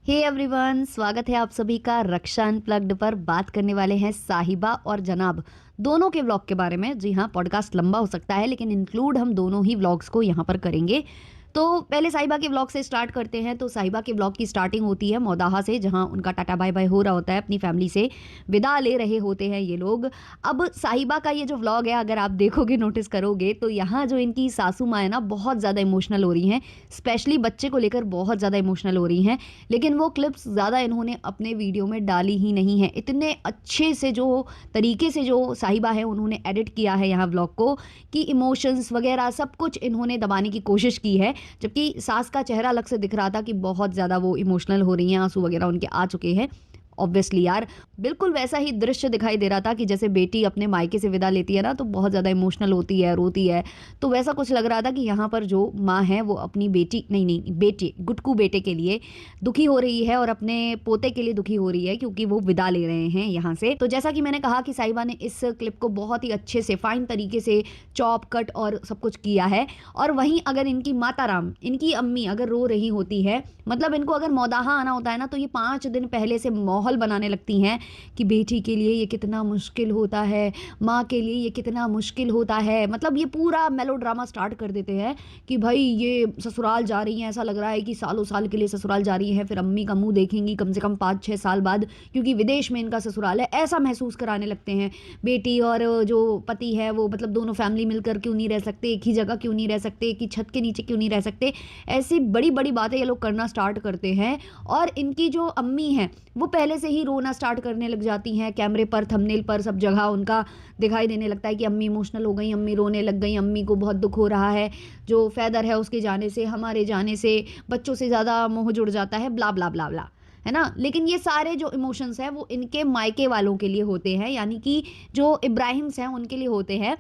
Hey everyone, स्वागत है आप सभी का रक्षा अनप्लग्ड पर। बात करने वाले हैं साहिबा और जनाब दोनों के व्लॉग के बारे में। जी हाँ, पॉडकास्ट लंबा हो सकता है लेकिन इंक्लूड हम दोनों ही व्लॉग्स को यहाँ पर करेंगे। तो पहले साहिबा के व्लॉग से स्टार्ट करते हैं। तो साहिबा के व्लॉग की स्टार्टिंग होती है मौदाहा से, जहाँ उनका टाटा बाय बाय हो रहा होता है, अपनी फैमिली से विदा ले रहे होते हैं ये लोग। अब साहिबा का ये जो व्लॉग है, अगर आप देखोगे, नोटिस करोगे, तो यहाँ जो इनकी सासू माँ है ना, बहुत ज़्यादा इमोशनल हो रही हैं। स्पेशली बच्चे को लेकर बहुत ज़्यादा इमोशनल हो रही हैं। लेकिन वो क्लिप्स ज़्यादा इन्होंने अपने वीडियो में डाली ही नहीं है। इतने अच्छे से जो तरीके से जो साहिबा है उन्होंने एडिट किया है यहाँ व्लॉग को, कि इमोशंस वगैरह सब कुछ इन्होंने दबाने की कोशिश की है। जबकि सास का चेहरा अलग से दिख रहा था कि बहुत ज़्यादा वो इमोशनल हो रही हैं, आंसू वगैरह उनके आ चुके हैं। ऑब्वियसली यार, बिल्कुल वैसा ही दृश्य दिखाई दे रहा था कि जैसे बेटी अपने मायके से विदा लेती है ना, तो बहुत ज़्यादा इमोशनल होती है, रोती है। तो वैसा कुछ लग रहा था कि यहाँ पर जो माँ है वो अपनी बेटी नहीं बेटे गुटकू बेटे के लिए दुखी हो रही है और अपने पोते के लिए दुखी हो रही है, क्योंकि वो विदा ले रहे हैं यहाँ से। तो जैसा कि मैंने कहा कि साहिबा ने इस क्लिप को बहुत ही अच्छे से फाइन तरीके से चॉप कट और सब कुछ किया है। और वहीं अगर इनकी माता राम, इनकी अम्मी अगर रो रही होती है, मतलब इनको अगर मौदाहा आना होता है ना, तो ये 5 दिन पहले से माहौल बनाने लगती हैं कि बेटी के लिए ये कितना मुश्किल होता है, माँ के लिए ये कितना मुश्किल होता है। मतलब ये पूरा मेलोड्रामा स्टार्ट कर देते हैं कि भाई ये ससुराल जा रही हैं, ऐसा लग रहा है कि सालों साल के लिए ससुराल जा रही हैं, फिर अम्मी का मुंह देखेंगी कम से कम 5-6 साल बाद, क्योंकि विदेश में इनका ससुराल है, ऐसा महसूस कराने लगते हैं। बेटी और जो पति है वो, मतलब दोनों फैमिली मिलकर क्यों नहीं रह सकते, एक ही जगह क्यों नहीं रह सकते, एक ही छत के नीचे क्यों नहीं रह सकते, ऐसी बड़ी बड़ी बातें ये लोग करना स्टार्ट करते हैं। और इनकी जो अम्मी हैं वो पहले से ही रोना स्टार्ट करने लग जाती हैं। कैमरे पर, थंबनेल पर, सब जगह उनका दिखाई देने लगता है कि अम्मी इमोशनल हो गई, अम्मी रोने लग गई, अम्मी को बहुत दुख हो रहा है, जो फैदर है उसके जाने से, हमारे जाने से बच्चों से ज़्यादा मोह जुड़ जाता है, ब्ला ब्ला ब्ला ब्ला, है ना। लेकिन ये सारे जो इमोशंस हैं वो इनके मायके वालों के लिए होते हैं, यानी कि जो इब्राहिम्स हैं उनके लिए होते हैं।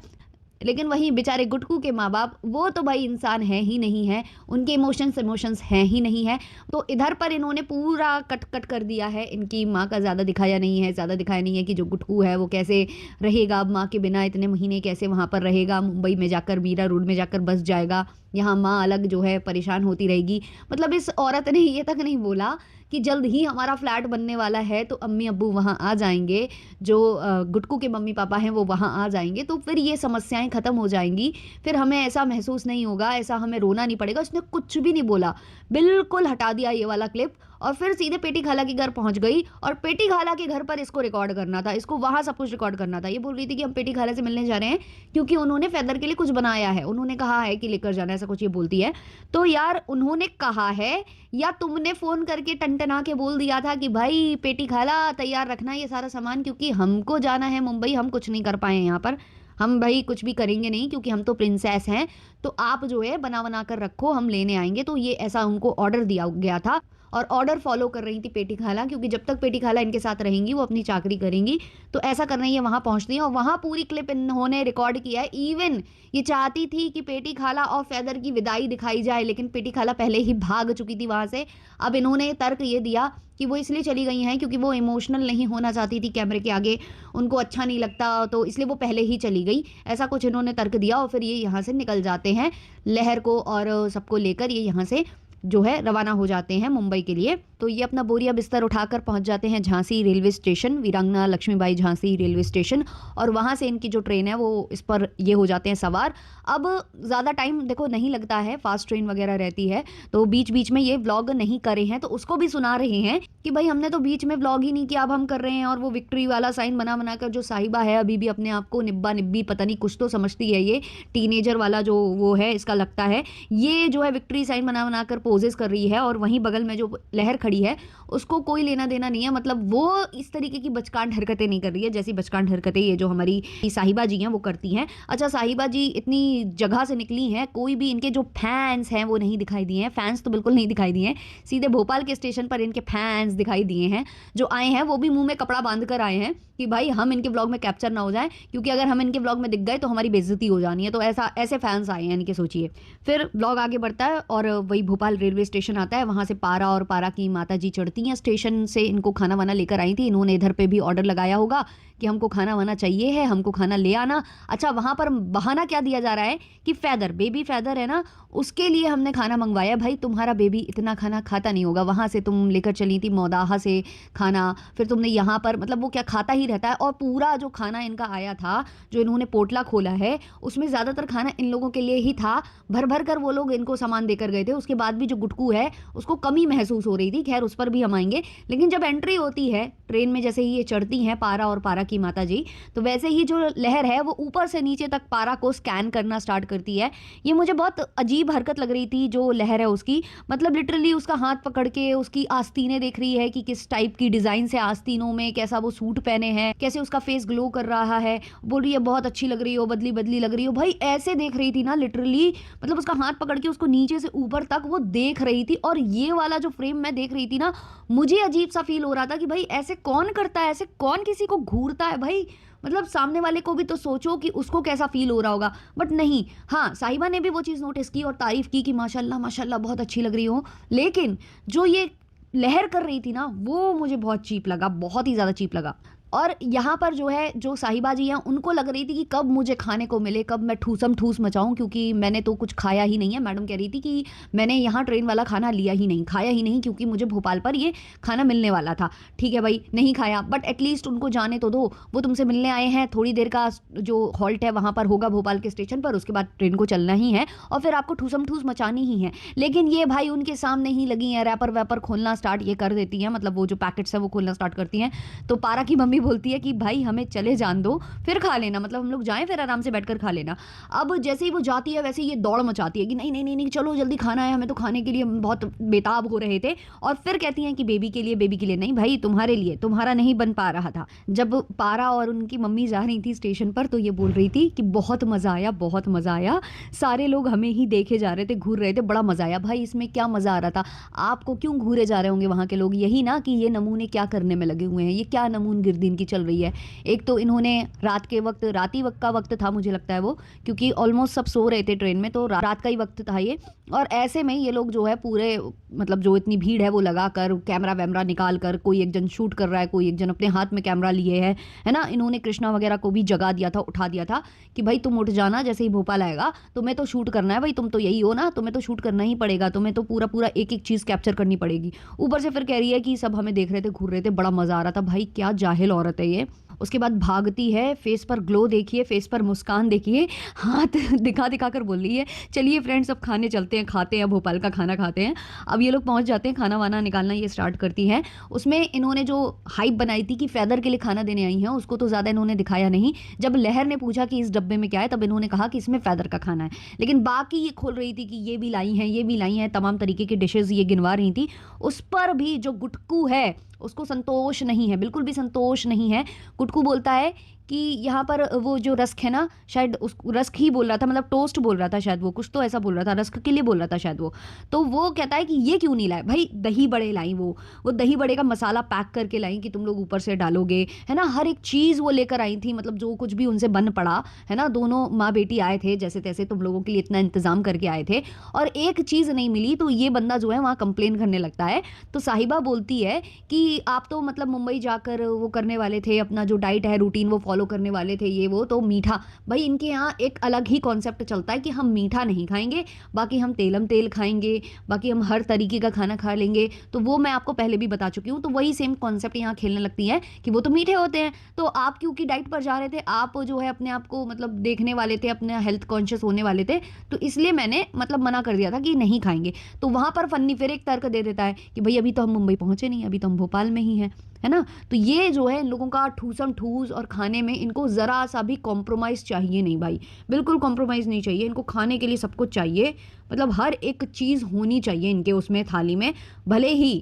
लेकिन वहीं बेचारे गुटकू के माँ बाप, वो तो भाई इंसान है ही नहीं है, उनके इमोशंस हैं ही नहीं है। तो इधर पर इन्होंने पूरा कट कट कर दिया है। इनकी माँ का ज़्यादा दिखाया नहीं है, ज़्यादा दिखाया नहीं है कि जो गुटकू है वो कैसे रहेगा अब माँ के बिना, इतने महीने कैसे वहाँ पर रहेगा, मुंबई में जाकर, मीरा रोड में जाकर बस जाएगा, यहाँ माँ अलग जो है परेशान होती रहेगी। मतलब इस औरत ने ये तक नहीं बोला कि जल्द ही हमारा फ्लैट बनने वाला है तो अम्मी अब्बू वहाँ आ जाएंगे, जो गुटकू के मम्मी पापा हैं वो वहाँ आ जाएंगे, तो फिर ये समस्याएं ख़त्म हो जाएंगी, फिर हमें ऐसा महसूस नहीं होगा, ऐसा हमें रोना नहीं पड़ेगा। उसने कुछ भी नहीं बोला, बिल्कुल हटा दिया ये वाला क्लिप, और फिर सीधे पेटी खाला के घर पहुंच गई। और पेटी खाला के घर पर इसको रिकॉर्ड करना था, इसको वहाँ सब कुछ रिकॉर्ड करना था। ये बोल रही थी कि हम पेटी खाला से मिलने जा रहे हैं क्योंकि उन्होंने फैदर के लिए कुछ बनाया है, उन्होंने कहा है कि लेकर जाना, ऐसा कुछ ये बोलती है। तो यार, उन्होंने कहा है या तुमने फ़ोन करके टनटना के बोल दिया था कि भाई पेटी खाला तैयार रखना ये सारा सामान, क्योंकि हमको जाना है मुंबई, हम कुछ नहीं कर पाए यहाँ पर, हम भाई कुछ भी करेंगे नहीं क्योंकि हम तो प्रिंसेस हैं, तो आप जो है बना बना कर रखो, हम लेने आएंगे। तो ये ऐसा उनको ऑर्डर दिया गया था और ऑर्डर फॉलो कर रही थी पेटी खाला, क्योंकि जब तक पेटी खाला इनके साथ रहेंगी वो अपनी चाकरी करेंगी। तो ऐसा करना ही है, वहाँ पहुँचती हैं और वहाँ पूरी क्लिप इन्होंने रिकॉर्ड किया है। इवन ये चाहती थी कि पेटी खाला और फैदर की विदाई दिखाई जाए, लेकिन पेटी खाला पहले ही भाग चुकी थी वहाँ से। अब इन्होंने तर्क ये दिया कि वो इसलिए चली गई हैं क्योंकि वो इमोशनल नहीं होना चाहती थी कैमरे के आगे, उनको अच्छा नहीं लगता, तो इसलिए वो पहले ही चली गई, ऐसा कुछ इन्होंने तर्क दिया। और फिर ये यहाँ से निकल जाते हैं, लहर को और सबको लेकर ये यहाँ से जो है रवाना हो जाते हैं मुंबई के लिए। तो ये अपना बोरिया बिस्तर उठाकर पहुंच जाते हैं झांसी रेलवे स्टेशन, वीरांगना लक्ष्मीबाई झांसी रेलवे स्टेशन, और वहां से इनकी जो ट्रेन है वो इस पर ये हो जाते हैं सवार। अब ज़्यादा टाइम देखो नहीं लगता है, फास्ट ट्रेन वगैरह रहती है, तो बीच बीच में ये व्लॉग नहीं करे हैं, तो उसको भी सुना रहे हैं कि भाई हमने तो बीच में व्लॉग ही नहीं किया, अब हम कर रहे हैं। और वो विक्ट्री वाला साइन बना बना कर, जो साहिबा है अभी भी अपने आप को निब्बा निब्बी पता नहीं कुछ तो समझती है, ये टीनेजर वाला जो वो है इसका लगता है, ये जो है विक्ट्री साइन बना बना कर पोजेस कर रही है। और वहीं बगल में जो लहर खड़ी है उसको कोई लेना देना नहीं है, मतलब वो इस तरीके की बचकांड हरकतें नहीं कर रही है जैसी बचकांड हरकतें ये जो हमारी साहिबा जी हैं वो करती हैं। अच्छा, साहिबा जी इतनी जगह से निकली हैं, कोई भी इनके जो फैंस हैं वो नहीं दिखाई दिए हैं, फैंस तो बिल्कुल नहीं दिखाई दिए हैं। सीधे भोपाल के स्टेशन पर इनके फैंस दिखाई दिए हैं, जो आए हैं वो भी मुंह में कपड़ा बांध कर आए हैं कि भाई हम इनके ब्लॉग में कैप्चर ना हो जाए, क्योंकि अगर हम इनके ब्लॉग में दिख गए तो हमारी बेइज्जती हो जानी है। तो ऐसे फैंस आए हैं इनके, सोचिए। फिर ब्लॉग आगे बढ़ता है और वही भोपाल रेलवे स्टेशन आता है, वहाँ से पारा और पारा की माता जी चढ़ती हैं स्टेशन से, इनको खाना वाना लेकर आई थी, इन्होंने इधर पे भी ऑर्डर लगाया होगा कि हमको खाना वाना चाहिए है, हमको खाना ले आना। अच्छा, वहाँ पर बहाना क्या दिया जा रहा है कि फ़ैदर, बेबी फ़ैदर है ना, उसके लिए हमने खाना मँगवाया। भाई तुम्हारा बेबी इतना खाना खाता नहीं होगा, वहाँ से तुम लेकर चली थी मौदाहा से खाना, फिर तुमने यहाँ पर मतलब वो क्या खाता ही रहता है। और पूरा जो खाना इनका आया था, जो इन्होंने पोटला खोला है, उसमें ज़्यादातर खाना इन लोगों के लिए ही था। भर-भर कर वो लोग इनको सामान देकर गए थे। उसके बाद भी जो गुटकू है, उसको कमी महसूस हो रही थी। ख़ैर उस पर भी हम आएँगे। लेकिन जब एंट्री होती है ट्रेन में, जैसे ही ये चढ़ती हैं पारा और पारा की माताजी, तो वैसे ही जो लहर है वो ऊपर से नीचे तक पारा को स्कैन करना स्टार्ट करती है। ये मुझे बहुत अजीब हरकत लग रही थी जो लहर है उसकी। मतलब लिटरली उसका हाथ पकड़ के उसकी आस्तीनें देख रही है कि किस टाइप की डिज़ाइन से आस्तीनों में, कैसा वो सूट पहने हैं, कैसे उसका फेस ग्लो कर रहा है। बोल रही है बहुत अच्छी लग रही हो, बदली-बदली लग रही हो। भाई ऐसे देख रही थी ना लिटरली, मतलब उसका हाथ पकड़ के उसको नीचे से ऊपर तक वो देख रही थी। और ये वाला जो फ्रेम मैं देख रही थी ना, मुझे अजीब सा फील हो रहा था कि भाई ऐसे कौन करता है, ऐसे कौन किसी को घूरता है भाई। मतलब सामने वाले को भी तो सोचो कि उसको कैसा फील हो रहा होगा। बट नहीं, हाँ साहिबा ने भी वो चीज़ नोटिस की और तारीफ की कि माशाल्लाह माशाल्लाह बहुत अच्छी लग रही हो। लेकिन जो ये लहर कर रही थी ना, वो मुझे बहुत चीप लगा, बहुत ही ज़्यादा चीप लगा। और यहाँ पर जो है, जो साहिबा जी हैं, उनको लग रही थी कि कब मुझे खाने को मिले, कब मैं ठूसम ठूस मचाऊँ, क्योंकि मैंने तो कुछ खाया ही नहीं है। मैडम कह रही थी कि मैंने यहाँ ट्रेन वाला खाना लिया ही नहीं, खाया ही नहीं, क्योंकि मुझे भोपाल पर ये खाना मिलने वाला था। ठीक है भाई, नहीं खाया, बट एटलीस्ट उनको जाने तो दो, वो तुमसे मिलने आए हैं। थोड़ी देर का जो हॉल्ट है वहाँ पर होगा भोपाल के स्टेशन पर, उसके बाद ट्रेन को चलना ही है और फिर आपको ठूसम ठूस मचानी ही है। लेकिन ये भाई उनके सामने ही लगी हैं, रैपर वैपर खोलना स्टार्ट ये कर देती हैं, मतलब वो जो पैकेट्स हैं वो खोलना स्टार्ट करती हैं। तो पारा की मम्मी बोलती है कि भाई हमें चले जान दो, फिर खा लेना, मतलब हम लोग जाएं फिर आराम से बैठकर खा लेना। अब जैसे ही वो जाती है वैसे ही ये दौड़ मचाती है कि नहीं नहीं नहीं नहीं, चलो जल्दी खाना है, हमें तो खाने के लिए बहुत बेताब हो रहे थे। और फिर कहती हैं कि बेबी के लिए, बेबी के लिए नहीं भाई, तुम्हारे लिए, तुम्हारा नहीं बन पा रहा था। जब पारा और उनकी मम्मी जा रही थी स्टेशन पर, तो ये बोल रही थी कि बहुत मज़ा आया, बहुत मज़ा आया, सारे लोग हमें ही देखे जा रहे थे, घूर रहे थे, बड़ा मज़ा आया। भाई इसमें क्या मज़ा आ रहा था? आपको क्यों घूरे जा रहे होंगे वहाँ के लोग? यही ना कि ये नमूने क्या करने में लगे हुए हैं, ये क्या नमून गिरदीन की चल रही है। एक तो इन्होंने रात के वक्त, राती वक्त का वक्त था मुझे लगता है वो, क्योंकि ऑलमोस्ट सब सो रहे थे ट्रेन में, तो रात का ही वक्त था ये। और ऐसे में ये लोग जो है पूरे, मतलब जो इतनी भीड़ है वो लगा कर, कैमरा वैमरा निकाल कर, कोई एक जन शूट कर रहा है, कोई एक जन अपने हाथ में कैमरा लिए है ना। इन्होंने कृष्णा वगैरह को भी जगा दिया था, उठा दिया था कि भाई तुम उठ जाना, जैसे ही भोपाल आएगा तुम्हें तो शूट करना है भाई, तुम तो यही हो ना, तुम्हें तो शूट करना ही पड़ेगा, तुम्हें तो पूरा पूरा एक एक चीज़ कैप्चर करनी पड़ेगी। ऊपर से फिर कह रही है कि सब हमें देख रहे थे, घूर रहे थे, बड़ा मज़ा आ रहा था। भाई क्या जाहिल औरत है ये। उसके बाद भागती है, फेस पर ग्लो देखिए, फेस पर मुस्कान देखिए, हाथ दिखा दिखा कर बोल रही है चलिए फ्रेंड्स अब खाने चलते हैं, खाते हैं, भोपाल का खाना खाते हैं। अब ये लोग पहुंच जाते हैं, खाना वाना निकालना ये स्टार्ट करती हैं। उसमें इन्होंने जो हाइप बनाई थी कि फ़ैदर के लिए खाना देने आई हैं, उसको तो ज़्यादा इन्होंने दिखाया नहीं। जब लहर ने पूछा कि इस डब्बे में क्या है, तब इन्होंने कहा कि इसमें फ़ैदर का खाना है। लेकिन बाकी ये खोल रही थी कि ये भी लाई हैं, ये भी लाई हैं, तमाम तरीके की डिशेज़ ये गिनवा रही थी। उस पर भी जो गुटकू है उसको संतोष नहीं है, बिल्कुल भी संतोष नहीं है। गुटकू बोलता है कि यहाँ पर वो जो रस्क है ना, शायद उस रस्क ही बोल रहा था, मतलब टोस्ट बोल रहा था शायद, वो कुछ तो ऐसा बोल रहा था, रस्क के लिए बोल रहा था शायद वो। तो वो कहता है कि ये क्यों नहीं लाए भाई, दही बड़े लाई, वो दही बड़े का मसाला पैक करके लाई कि तुम लोग ऊपर से डालोगे, है ना। हर एक चीज़ वो लेकर आई थी, मतलब जो कुछ भी उनसे बन पड़ा, है ना। दोनों माँ बेटी आए थे जैसे तैसे, तुम लोगों के लिए इतना इंतज़ाम करके आए थे, और एक चीज़ नहीं मिली, तो ये बंदा जो है वहाँ कंप्लेन करने लगता है। तो साहिबा बोलती है कि आप तो मतलब मुंबई जाकर वो करने वाले थे, अपना जो डाइट है रूटीन वो फॉलो करने वाले थे, ये वो, तो मीठा, भाई इनके यहाँ एक अलग ही कॉन्सेप्ट चलता है कि हम मीठा नहीं खाएंगे, बाकी हम तेलम तेल खाएंगे, बाकी हम हर तरीके का खाना खा लेंगे। तो वो मैं आपको पहले भी बता चुकी हूँ। तो वही सेम कॉन्सेप्ट यहाँ खेलने लगती है कि वो तो मीठे होते हैं, तो आप क्योंकि डाइट पर जा रहे थे, आप जो है अपने आप को मतलब देखने वाले थे, अपने हेल्थ कॉन्शियस होने वाले थे, तो इसलिए मैंने मतलब मना कर दिया था कि नहीं खाएंगे। तो वहाँ पर फन्नी फिर एक तर्क दे देता है कि भाई अभी तो हम मुंबई पहुँचे नहीं, अभी तो हम भोपाल में ही हैं, है ना। तो ये जो है इन लोगों का ठूसम ठूस, और खाने में इनको ज़रा सा भी कॉम्प्रोमाइज़ चाहिए नहीं भाई, बिल्कुल कॉम्प्रोमाइज़ नहीं चाहिए इनको। खाने के लिए सब कुछ चाहिए, मतलब हर एक चीज़ होनी चाहिए इनके उसमें थाली में, भले ही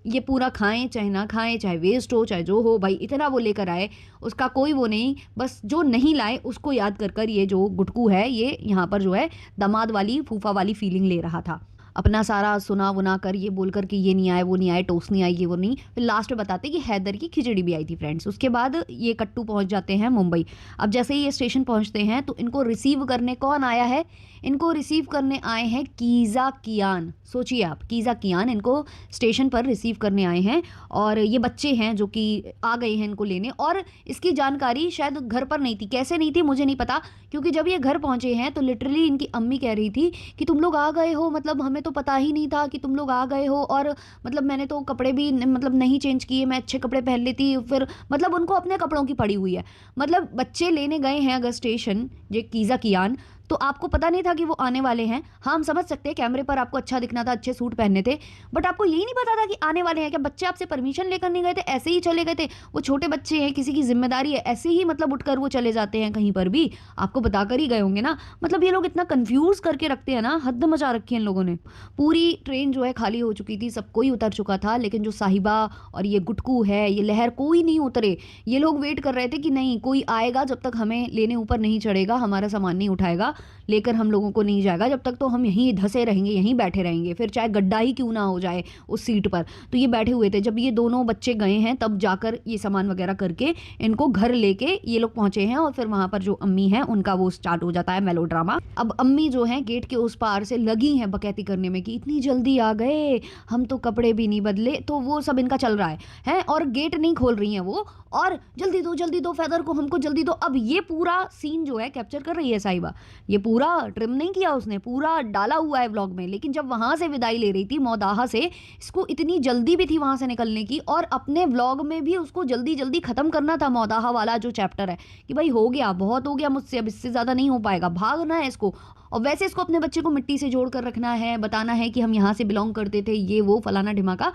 ये पूरा खाएं चाहे ना खाएं, चाहे वेस्ट हो चाहे जो हो, भाई इतना वो लेकर आए उसका कोई वो नहीं। बस जो नहीं लाए उसको याद कर कर ये जो गुटकू है, ये यहाँ पर जो है दामाद वाली फूफा वाली फीलिंग ले रहा था। अपना सारा सुना वुना कर ये बोलकर कि ये नहीं आए, वो नहीं आए, टोस्ट नहीं आई, ये वो नहीं, फिर लास्ट में बताते कि हैदर की खिचड़ी भी आई थी फ्रेंड्स। उसके बाद ये कट्टू पहुंच जाते हैं मुंबई। अब जैसे ही ये स्टेशन पहुंचते हैं तो इनको रिसीव करने कौन आया है? इनको रिसीव करने आए हैं कीज़ा कियान। सोचिए आप, कीज़ा कियान इनको स्टेशन पर रिसीव करने आए हैं और ये बच्चे हैं जो कि आ गए हैं इनको लेने। और इसकी जानकारी शायद घर पर नहीं थी, कैसे नहीं थी मुझे नहीं पता, क्योंकि जब ये घर पहुंचे हैं तो लिटरली इनकी अम्मी कह रही थी कि तुम लोग आ गए हो, मतलब हमें तो पता ही नहीं था कि तुम लोग आ गए हो, और मतलब मैंने तो कपड़े भी मतलब नहीं चेंज किए, मैं अच्छे कपड़े पहन लेती फिर, मतलब उनको अपने कपड़ों की पड़ी हुई है। मतलब बच्चे लेने गए हैं अगर स्टेशन, ये कीज़ा कियान, तो आपको पता नहीं था कि वो आने वाले हैं। हाँ, हम समझ सकते हैं कैमरे पर आपको अच्छा दिखना था, अच्छे सूट पहनने थे, बट आपको यही नहीं पता था कि आने वाले हैं। क्या बच्चे आपसे परमिशन लेकर नहीं गए थे, ऐसे ही चले गए थे? वो छोटे बच्चे हैं, किसी की जिम्मेदारी है, ऐसे ही मतलब उठकर वो चले जाते हैं कहीं पर भी, आपको बताकर ही गए होंगे ना। मतलब ये लोग इतना कंफ्यूज करके रखते हैं ना, हद मचा रखी है इन लोगों ने। पूरी ट्रेन जो है खाली हो चुकी थी, सब कोई उतर चुका था, लेकिन जो साहिबा और ये गुटकू है, ये लहर, कोई नहीं उतरे। ये लोग वेट कर रहे थे कि नहीं कोई आएगा, जब तक हमें लेने ऊपर नहीं चढ़ेगा, हमारा सामान नहीं उठाएगा, लेकर हम लोगों को नहीं जाएगा, जब तक तो हम यहीं धंसे रहेंगे, यहीं बैठे रहेंगे, फिर चाहे गड्ढा ही क्यों ना हो जाए उस सीट पर। तो ये बैठे हुए थे। जब ये दोनों बच्चे गए हैं तब जाकर ये सामान वगैरह करके इनको घर लेके ये लोग पहुंचे हैं, और फिर वहां पर जो अम्मी है उनका वो स्टार्ट हो जाता है मेलोड्रामा। अब अम्मी जो है गेट के उस पार से लगी हैं बकैती करने में कि इतनी जल्दी आ गए, हम तो कपड़े भी नहीं बदले, तो वो सब इनका चल रहा है और गेट नहीं खोल रही हैं वो, और जल्दी दो फेदर को, हमको जल्दी दो। अब ये पूरा सीन जो है कैप्चर कर रही है साहिबा, ये पूरा ट्रिम नहीं किया उसने, पूरा डाला हुआ है व्लॉग में। लेकिन जब वहां से विदाई ले रही थी मौदाहा से, इसको इतनी जल्दी भी थी वहां से निकलने की, और अपने व्लॉग में भी उसको जल्दी जल्दी खत्म करना था मौदाहा वाला जो चैप्टर है, कि भाई हो गया, बहुत हो गया मुझसे, अब इससे ज्यादा नहीं हो पाएगा, भागना है इसको। और वैसे इसको अपने बच्चे को मिट्टी से जोड़ कर रखना है, बताना है कि हम यहाँ से बिलोंग करते थे, ये वो फलाना ढिमाका।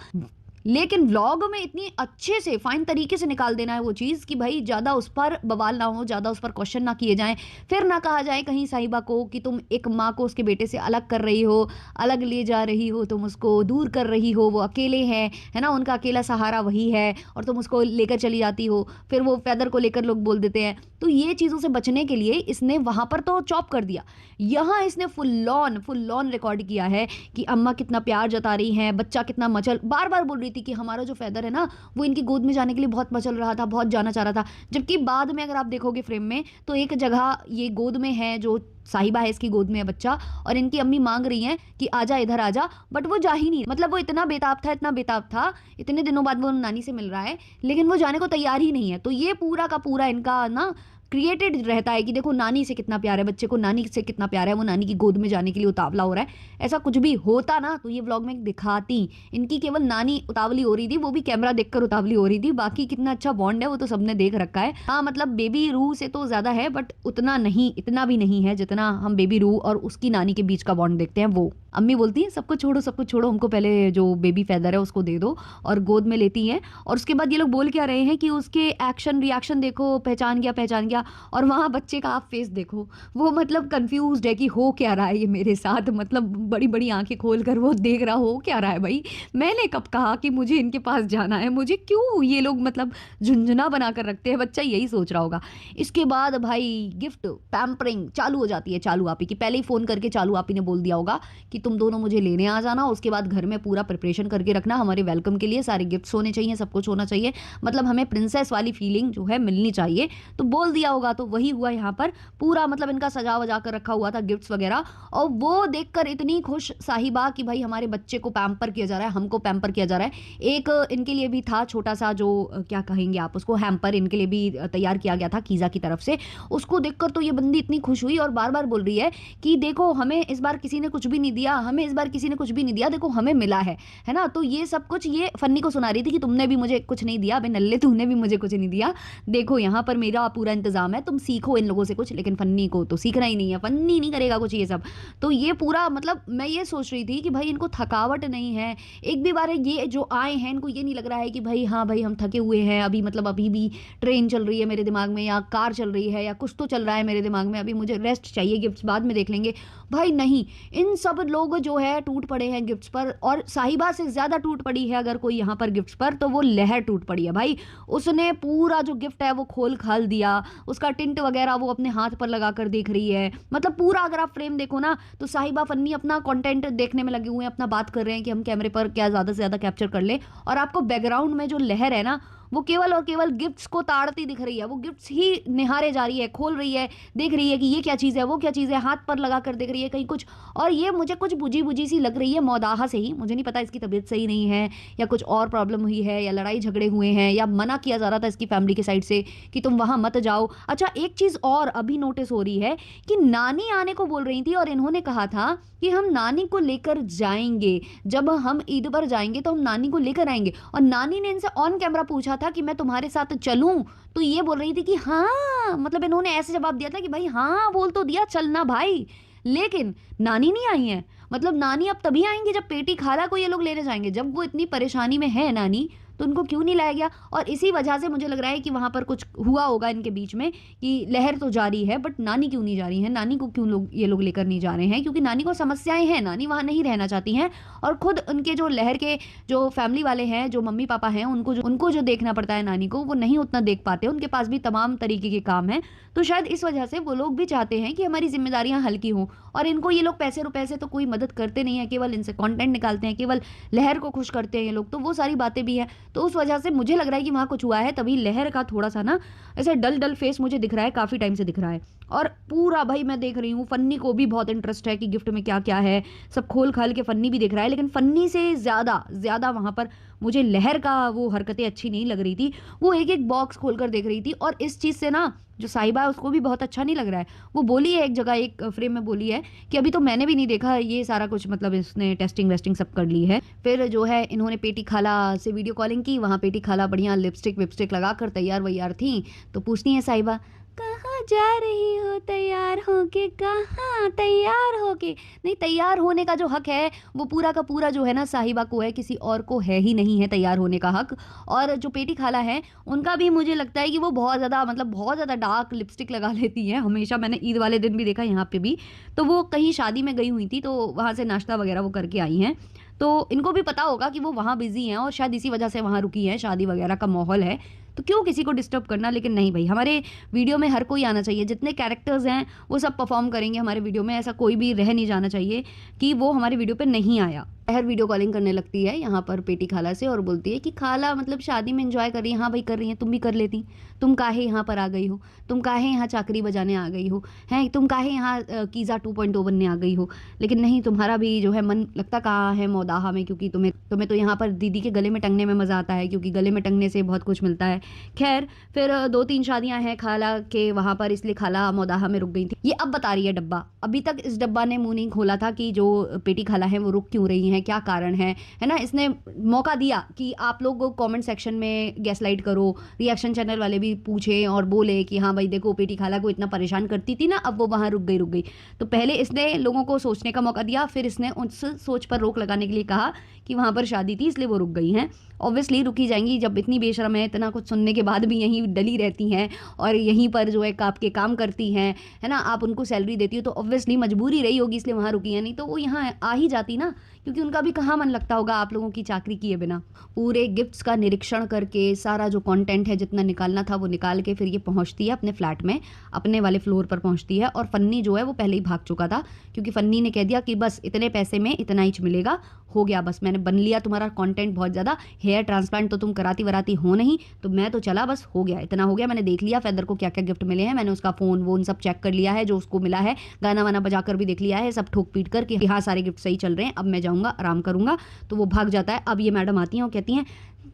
लेकिन व्लॉग में इतनी अच्छे से फाइन तरीके से निकाल देना है वो चीज़ कि भाई ज़्यादा उस पर बवाल ना हो, ज़्यादा उस पर क्वेश्चन ना किए जाएं, फिर ना कहा जाए कहीं साहिबा को कि तुम एक माँ को उसके बेटे से अलग कर रही हो, अलग ले जा रही हो, तुम उसको दूर कर रही हो, वो अकेले हैं, है ना, उनका अकेला सहारा वही है, और तुम उसको लेकर चली जाती हो। फिर वो फेदर को लेकर लोग बोल देते हैं। तो ये चीज़ों से बचने के लिए इसने वहाँ पर तो चॉप कर दिया, यहाँ इसने फुल ऑन रिकॉर्ड किया है कि अम्मा कितना प्यार जता रही हैं, बच्चा कितना मचल, बार बार बोल रही थी कि हमारा जो फेदर है ना वो इनकी गोद में जाने के लिए बहुत मचल रहा था, बहुत जाना चाह रहा था। जबकि बाद में अगर आप देखोगे फ्रेम में तो एक जगह ये गोद में है, जो साहिबा है इसकी गोद में है बच्चा, और इनकी अम्मी मांग रही हैं कि आजा इधर आजा, बट वो जा ही नहीं, मतलब वो इतना बेताब था, इतने दिनों बाद वो नानी से मिल रहा है, लेकिन वो जाने को तैयार ही नहीं है। तो ये पूरा का पूरा इनका ना क्रिएटेड रहता है कि देखो नानी से कितना प्यार है, बच्चे को नानी से कितना प्यार है, वो नानी की गोद में जाने के लिए उतावला हो रहा है। ऐसा कुछ भी होता ना तो ये व्लॉग में दिखाती, इनकी केवल नानी उतावली हो रही थी, वो भी कैमरा देखकर उतावली हो रही थी, बाकी कितना अच्छा बॉन्ड है वो तो सबने देख रखा है। हाँ, मतलब बेबी रू से तो ज्यादा है, बट उतना नहीं, इतना भी नहीं है जितना हम बेबी रू और उसकी नानी के बीच का बॉन्ड देखते हैं। वो अम्मी बोलती है सबको छोड़ो, हमको पहले जो बेबी फेदर है उसको दे दो, और गोद में लेती हैं। और उसके बाद ये लोग बोल क्या रहे हैं कि उसके एक्शन रिएक्शन देखो, पहचान गया, और वहाँ बच्चे का आप फेस देखो, वो मतलब कंफ्यूज्ड है कि हो क्या रहा है ये मेरे साथ, मतलब बड़ी बड़ी आंखें खोल कर वो देख रहा, हो क्या रहा है भाई, मैंने कब कहा कि मुझे इनके पास जाना है, मुझे क्यों ये लोग मतलब झुंझुना बना कर रखते हैं, बच्चा यही सोच रहा होगा। इसके बाद भाई गिफ्ट पैम्परिंग चालू हो जाती है चालू आपी की। पहले ही फोन करके चालू आपी ने बोल दिया होगा कि तुम दोनों मुझे लेने आ जाना, उसके बाद घर में पूरा प्रिपरेशन करके रखना, हमारे वेलकम के लिए सारे गिफ्ट्स होने चाहिए, सब कुछ होना चाहिए, मतलब हमें प्रिंसेस वाली फीलिंग जो है मिलनी चाहिए। तो बोल दिया होगा, तो वही हुआ यहाँ पर। पूरा मतलब इनका सजा वजा कर रखा हुआ था गिफ्ट्स वगैरह, और वो देखकर इतनी खुश साहिबा कि भाई हमारे बच्चे को पैम्पर किया जा रहा है, हमको पैम्पर किया जा रहा है। एक इनके लिए भी था छोटा सा, जो क्या कहेंगे आप उसको, हैम्पर इनके लिए भी तैयार किया गया था कीज़ा की तरफ से। उसको देखकर तो ये बंदी इतनी खुश हुई और बार बार बोल रही है कि देखो हमें इस बार किसी ने कुछ भी नहीं दिया, हमें इस बार किसी ने कुछ भी नहीं दिया, देखो हमें मिला है ना। तो ये सब कुछ ये फन्नी को सुना रही थी कि तुमने भी मुझे कुछ नहीं दिया, अबे नल्ले तूने भी मुझे कुछ नहीं दिया, देखो यहाँ पर मेरा पूरा इंतजाम है, तुम सीखो इन लोगों से कुछ। लेकिन फन्नी को तो सीखना ही नहीं है, फन्नी नहीं करेगा कुछ ये सब। तो ये पूरा मतलब मैं ये सोच रही थी कि भाई इनको थकावट नहीं है, एक भी बार ये जो आए हैं इनको ये नहीं लग रहा है कि भाई हाँ भाई हम थके हुए हैं अभी, मतलब अभी भी ट्रेन चल रही है मेरे दिमाग में, या कार चल रही है, या कुछ तो चल रहा है मेरे दिमाग में, अभी मुझे रेस्ट चाहिए, गिफ्ट्स बाद में देख लेंगे। भाई नहीं, इन सब लोग जो है टूट पड़े हैं गिफ्ट्स पर, और साहिबा से ज्यादा टूट पड़ी है अगर कोई यहाँ पर गिफ्ट्स पर, तो वो लहर टूट पड़ी है भाई। उसने पूरा जो गिफ्ट है वो खोल खाल दिया, उसका टिंट वगैरह वो अपने हाथ पर लगा कर देख रही है। मतलब पूरा अगर आप फ्रेम देखो ना तो साहिबा फन्नी अपना कंटेंट देखने में लगे हुए हैं, अपना बात कर रहे हैं कि हम कैमरे पर क्या ज़्यादा से ज़्यादा कैप्चर कर ले। और आपको बैकग्राउंड में जो लहर है ना वो केवल और केवल गिफ्ट्स को ताड़ती दिख रही है। वो गिफ्ट्स ही निहारे जा रही है, खोल रही है, देख रही है कि ये क्या चीज़ है, वो क्या चीज़ है, हाथ पर लगा कर देख रही है कहीं कुछ। और ये मुझे कुछ बुझी बुझी सी लग रही है मौदाहा से ही। मुझे नहीं पता इसकी तबीयत सही नहीं है या कुछ और प्रॉब्लम हुई है या लड़ाई झगड़े हुए हैं या मना किया जा रहा था इसकी फैमिली के साइड से कि तुम वहाँ मत जाओ। अच्छा, एक चीज़ और अभी नोटिस हो रही है कि नानी आने को बोल रही थी और इन्होंने कहा था कि हम नानी को लेकर जाएंगे, जब हम ईद पर जाएंगे तो हम नानी को लेकर आएंगे। और नानी ने इनसे ऑन कैमरा पूछा था कि मैं तुम्हारे साथ चलूं, तो ये बोल रही थी कि हाँ। मतलब इन्होंने ऐसे जवाब दिया था कि भाई हाँ बोल तो दिया, चलना भाई। लेकिन नानी नहीं आई है। मतलब नानी अब तभी आएंगी जब पेटी खाला को ये लोग लेने जाएंगे। जब वो इतनी परेशानी में है नानी, तो उनको क्यों नहीं लाया गया? और इसी वजह से मुझे लग रहा है कि वहाँ पर कुछ हुआ होगा इनके बीच में कि लहर तो जारी है बट नानी क्यों नहीं जा रही है, नानी को क्यों ये लोग लेकर नहीं जा रहे हैं, क्योंकि नानी को समस्याएं हैं, नानी वहाँ नहीं रहना चाहती हैं। और खुद उनके जो लहर के जो फैमिली वाले हैं, जो मम्मी पापा हैं, उनको जो देखना पड़ता है नानी को, वो नहीं उतना देख पाते। उनके पास भी तमाम तरीके के काम हैं। तो शायद इस वजह से वो लोग भी चाहते हैं कि हमारी जिम्मेदारियां हल्की हों। और इनको ये लोग पैसे रुपए से तो कोई मदद करते नहीं है, केवल इनसे कंटेंट निकालते हैं, केवल लहर को खुश करते हैं ये लोग। तो वो सारी बातें भी हैं। तो उस वजह से मुझे लग रहा है कि वहाँ कुछ हुआ है, तभी लहर का थोड़ा सा ना ऐसे डल डल फेस मुझे दिख रहा है, काफ़ी टाइम से दिख रहा है। और पूरा भाई मैं देख रही हूँ, फन्नी को भी बहुत इंटरेस्ट है कि गिफ्ट में क्या क्या है, सब खोल खाल के फन्नी भी देख रहा है। लेकिन फन्नी से ज़्यादा वहाँ पर मुझे लहर का वो हरकतें अच्छी नहीं लग रही थी। वो एक एक बॉक्स खोल कर देख रही थी। और इस चीज़ से ना जो साहिबा है उसको भी बहुत अच्छा नहीं लग रहा है। वो बोली है एक जगह, एक फ्रेम में बोली है कि अभी तो मैंने भी नहीं देखा ये सारा कुछ, मतलब इसने टेस्टिंग वेस्टिंग सब कर ली है। फिर जो है इन्होंने पेटी खाला से वीडियो कॉलिंग की। वहाँ पेटी खाला बढ़िया लिपस्टिक विपस्टिक लगा कर तैयार वैयार थी। तो पूछती है साहिबा, कहाँ जा रही हो तैयार होके, कहाँ तैयार होके? नहीं, तैयार होने का जो हक है वो पूरा का पूरा जो है ना साहिबा को है, किसी और को है ही नहीं है तैयार होने का हक। और जो पेटी खाला है उनका भी मुझे लगता है कि वो बहुत ज़्यादा, मतलब बहुत ज़्यादा डार्क लिपस्टिक लगा लेती हैं हमेशा। मैंने ईद वाले दिन भी देखा, यहाँ पे भी। तो वो कहीं शादी में गई हुई थी, तो वहाँ से नाश्ता वगैरह वो करके आई हैं। तो इनको भी पता होगा कि वो वहाँ बिजी हैं और शायद इसी वजह से वहाँ रुकी हैं, शादी वगैरह का माहौल है तो क्यों किसी को डिस्टर्ब करना। लेकिन नहीं भाई, हमारे वीडियो में हर कोई आना चाहिए, जितने कैरेक्टर्स हैं वो सब परफॉर्म करेंगे हमारे वीडियो में। ऐसा कोई भी रह नहीं जाना चाहिए कि वो हमारे वीडियो पे नहीं आया। हर वीडियो कॉलिंग करने लगती है यहाँ पर पेटी खाला से और बोलती है कि खाला मतलब शादी में एंजॉय कर रही है। हाँ भाई कर रही हैं, तुम भी कर लेती। तुम काहे यहाँ पर आ गई हो, तुम काहे यहाँ चाकरी बजाने आ गई हो, हैं तुम काहे यहाँ कीज़ा 2.0 बनने आ गई हो। लेकिन नहीं, तुम्हारा भी जो है मन लगता कहाँ है मौदाहा में, क्योंकि तुम्हें तो यहाँ पर दीदी के गले में टंगने में मज़ा आता है, क्योंकि गले में टंगने से बहुत कुछ मिलता है। खैर फिर 2-3 शादियां हैं खाला के वहाँ पर, इसलिए खाला मौदाहा में रुक गई थी। ये अब बता रही है डब्बा। अभी तक इस डब्बा ने मुंह नहीं खोला था कि जो पेटी खाला है वो रुक क्यों रही हैं, क्या कारण है ना। इसने मौका दिया कि आप लोग कमेंट सेक्शन में गैसलाइट करो, रिएक्शन चैनल वाले भी पूछे और बोले कि हाँ भाई देखो पेटी खाला को इतना परेशान करती थी ना, अब वो वहाँ रुक गई। तो पहले इसने लोगों को सोचने का मौका दिया, फिर इसने उस सोच पर रोक लगाने के लिए कहा कि वहाँ पर शादी थी इसलिए वो रुक गई हैं। ऑब्वियसली रुकी जाएंगी, जब इतनी बेशरम है, इतना कुछ सुनने के बाद भी यहीं डली रहती हैं और यहीं पर जो है आपके काम करती हैं, है ना, आप उनको सैलरी देती हो, तो ऑब्वियसली मजबूरी रही होगी इसलिए वहाँ रुकी है। नहीं तो वो यहाँ आ ही जाती ना, क्योंकि उनका भी कहाँ मन लगता होगा आप लोगों की चाकरी किए बिना। पूरे गिफ्ट्स का निरीक्षण करके सारा जो कंटेंट है जितना निकालना था वो निकाल के फिर ये पहुंचती है अपने फ्लैट में, अपने वाले फ्लोर पर पहुंचती है। और फन्नी जो है वो पहले ही भाग चुका था, क्योंकि फन्नी ने कह दिया कि बस इतने पैसे में इतना ही मिलेगा, हो गया, बस मैंने बन लिया तुम्हारा कंटेंट बहुत ज़्यादा, हेयर ट्रांसप्लांट तो तुम कराती वराती हो नहीं, तो मैं तो चला, बस हो गया, इतना हो गया, मैंने देख लिया फेदर को क्या क्या गिफ्ट मिले हैं, मैंने उसका फ़ोन वोन सब चेक कर लिया है जो उसको मिला है, गाना वाना बजा कर भी देख लिया है, सब ठोक पीट कर कि हाँ सारे गिफ्ट सही चल रहे हैं, अब मैं जाऊँगा आराम करूँगा। तो वो भाग जाता है। अब ये मैडम आती हैं और कहती हैं,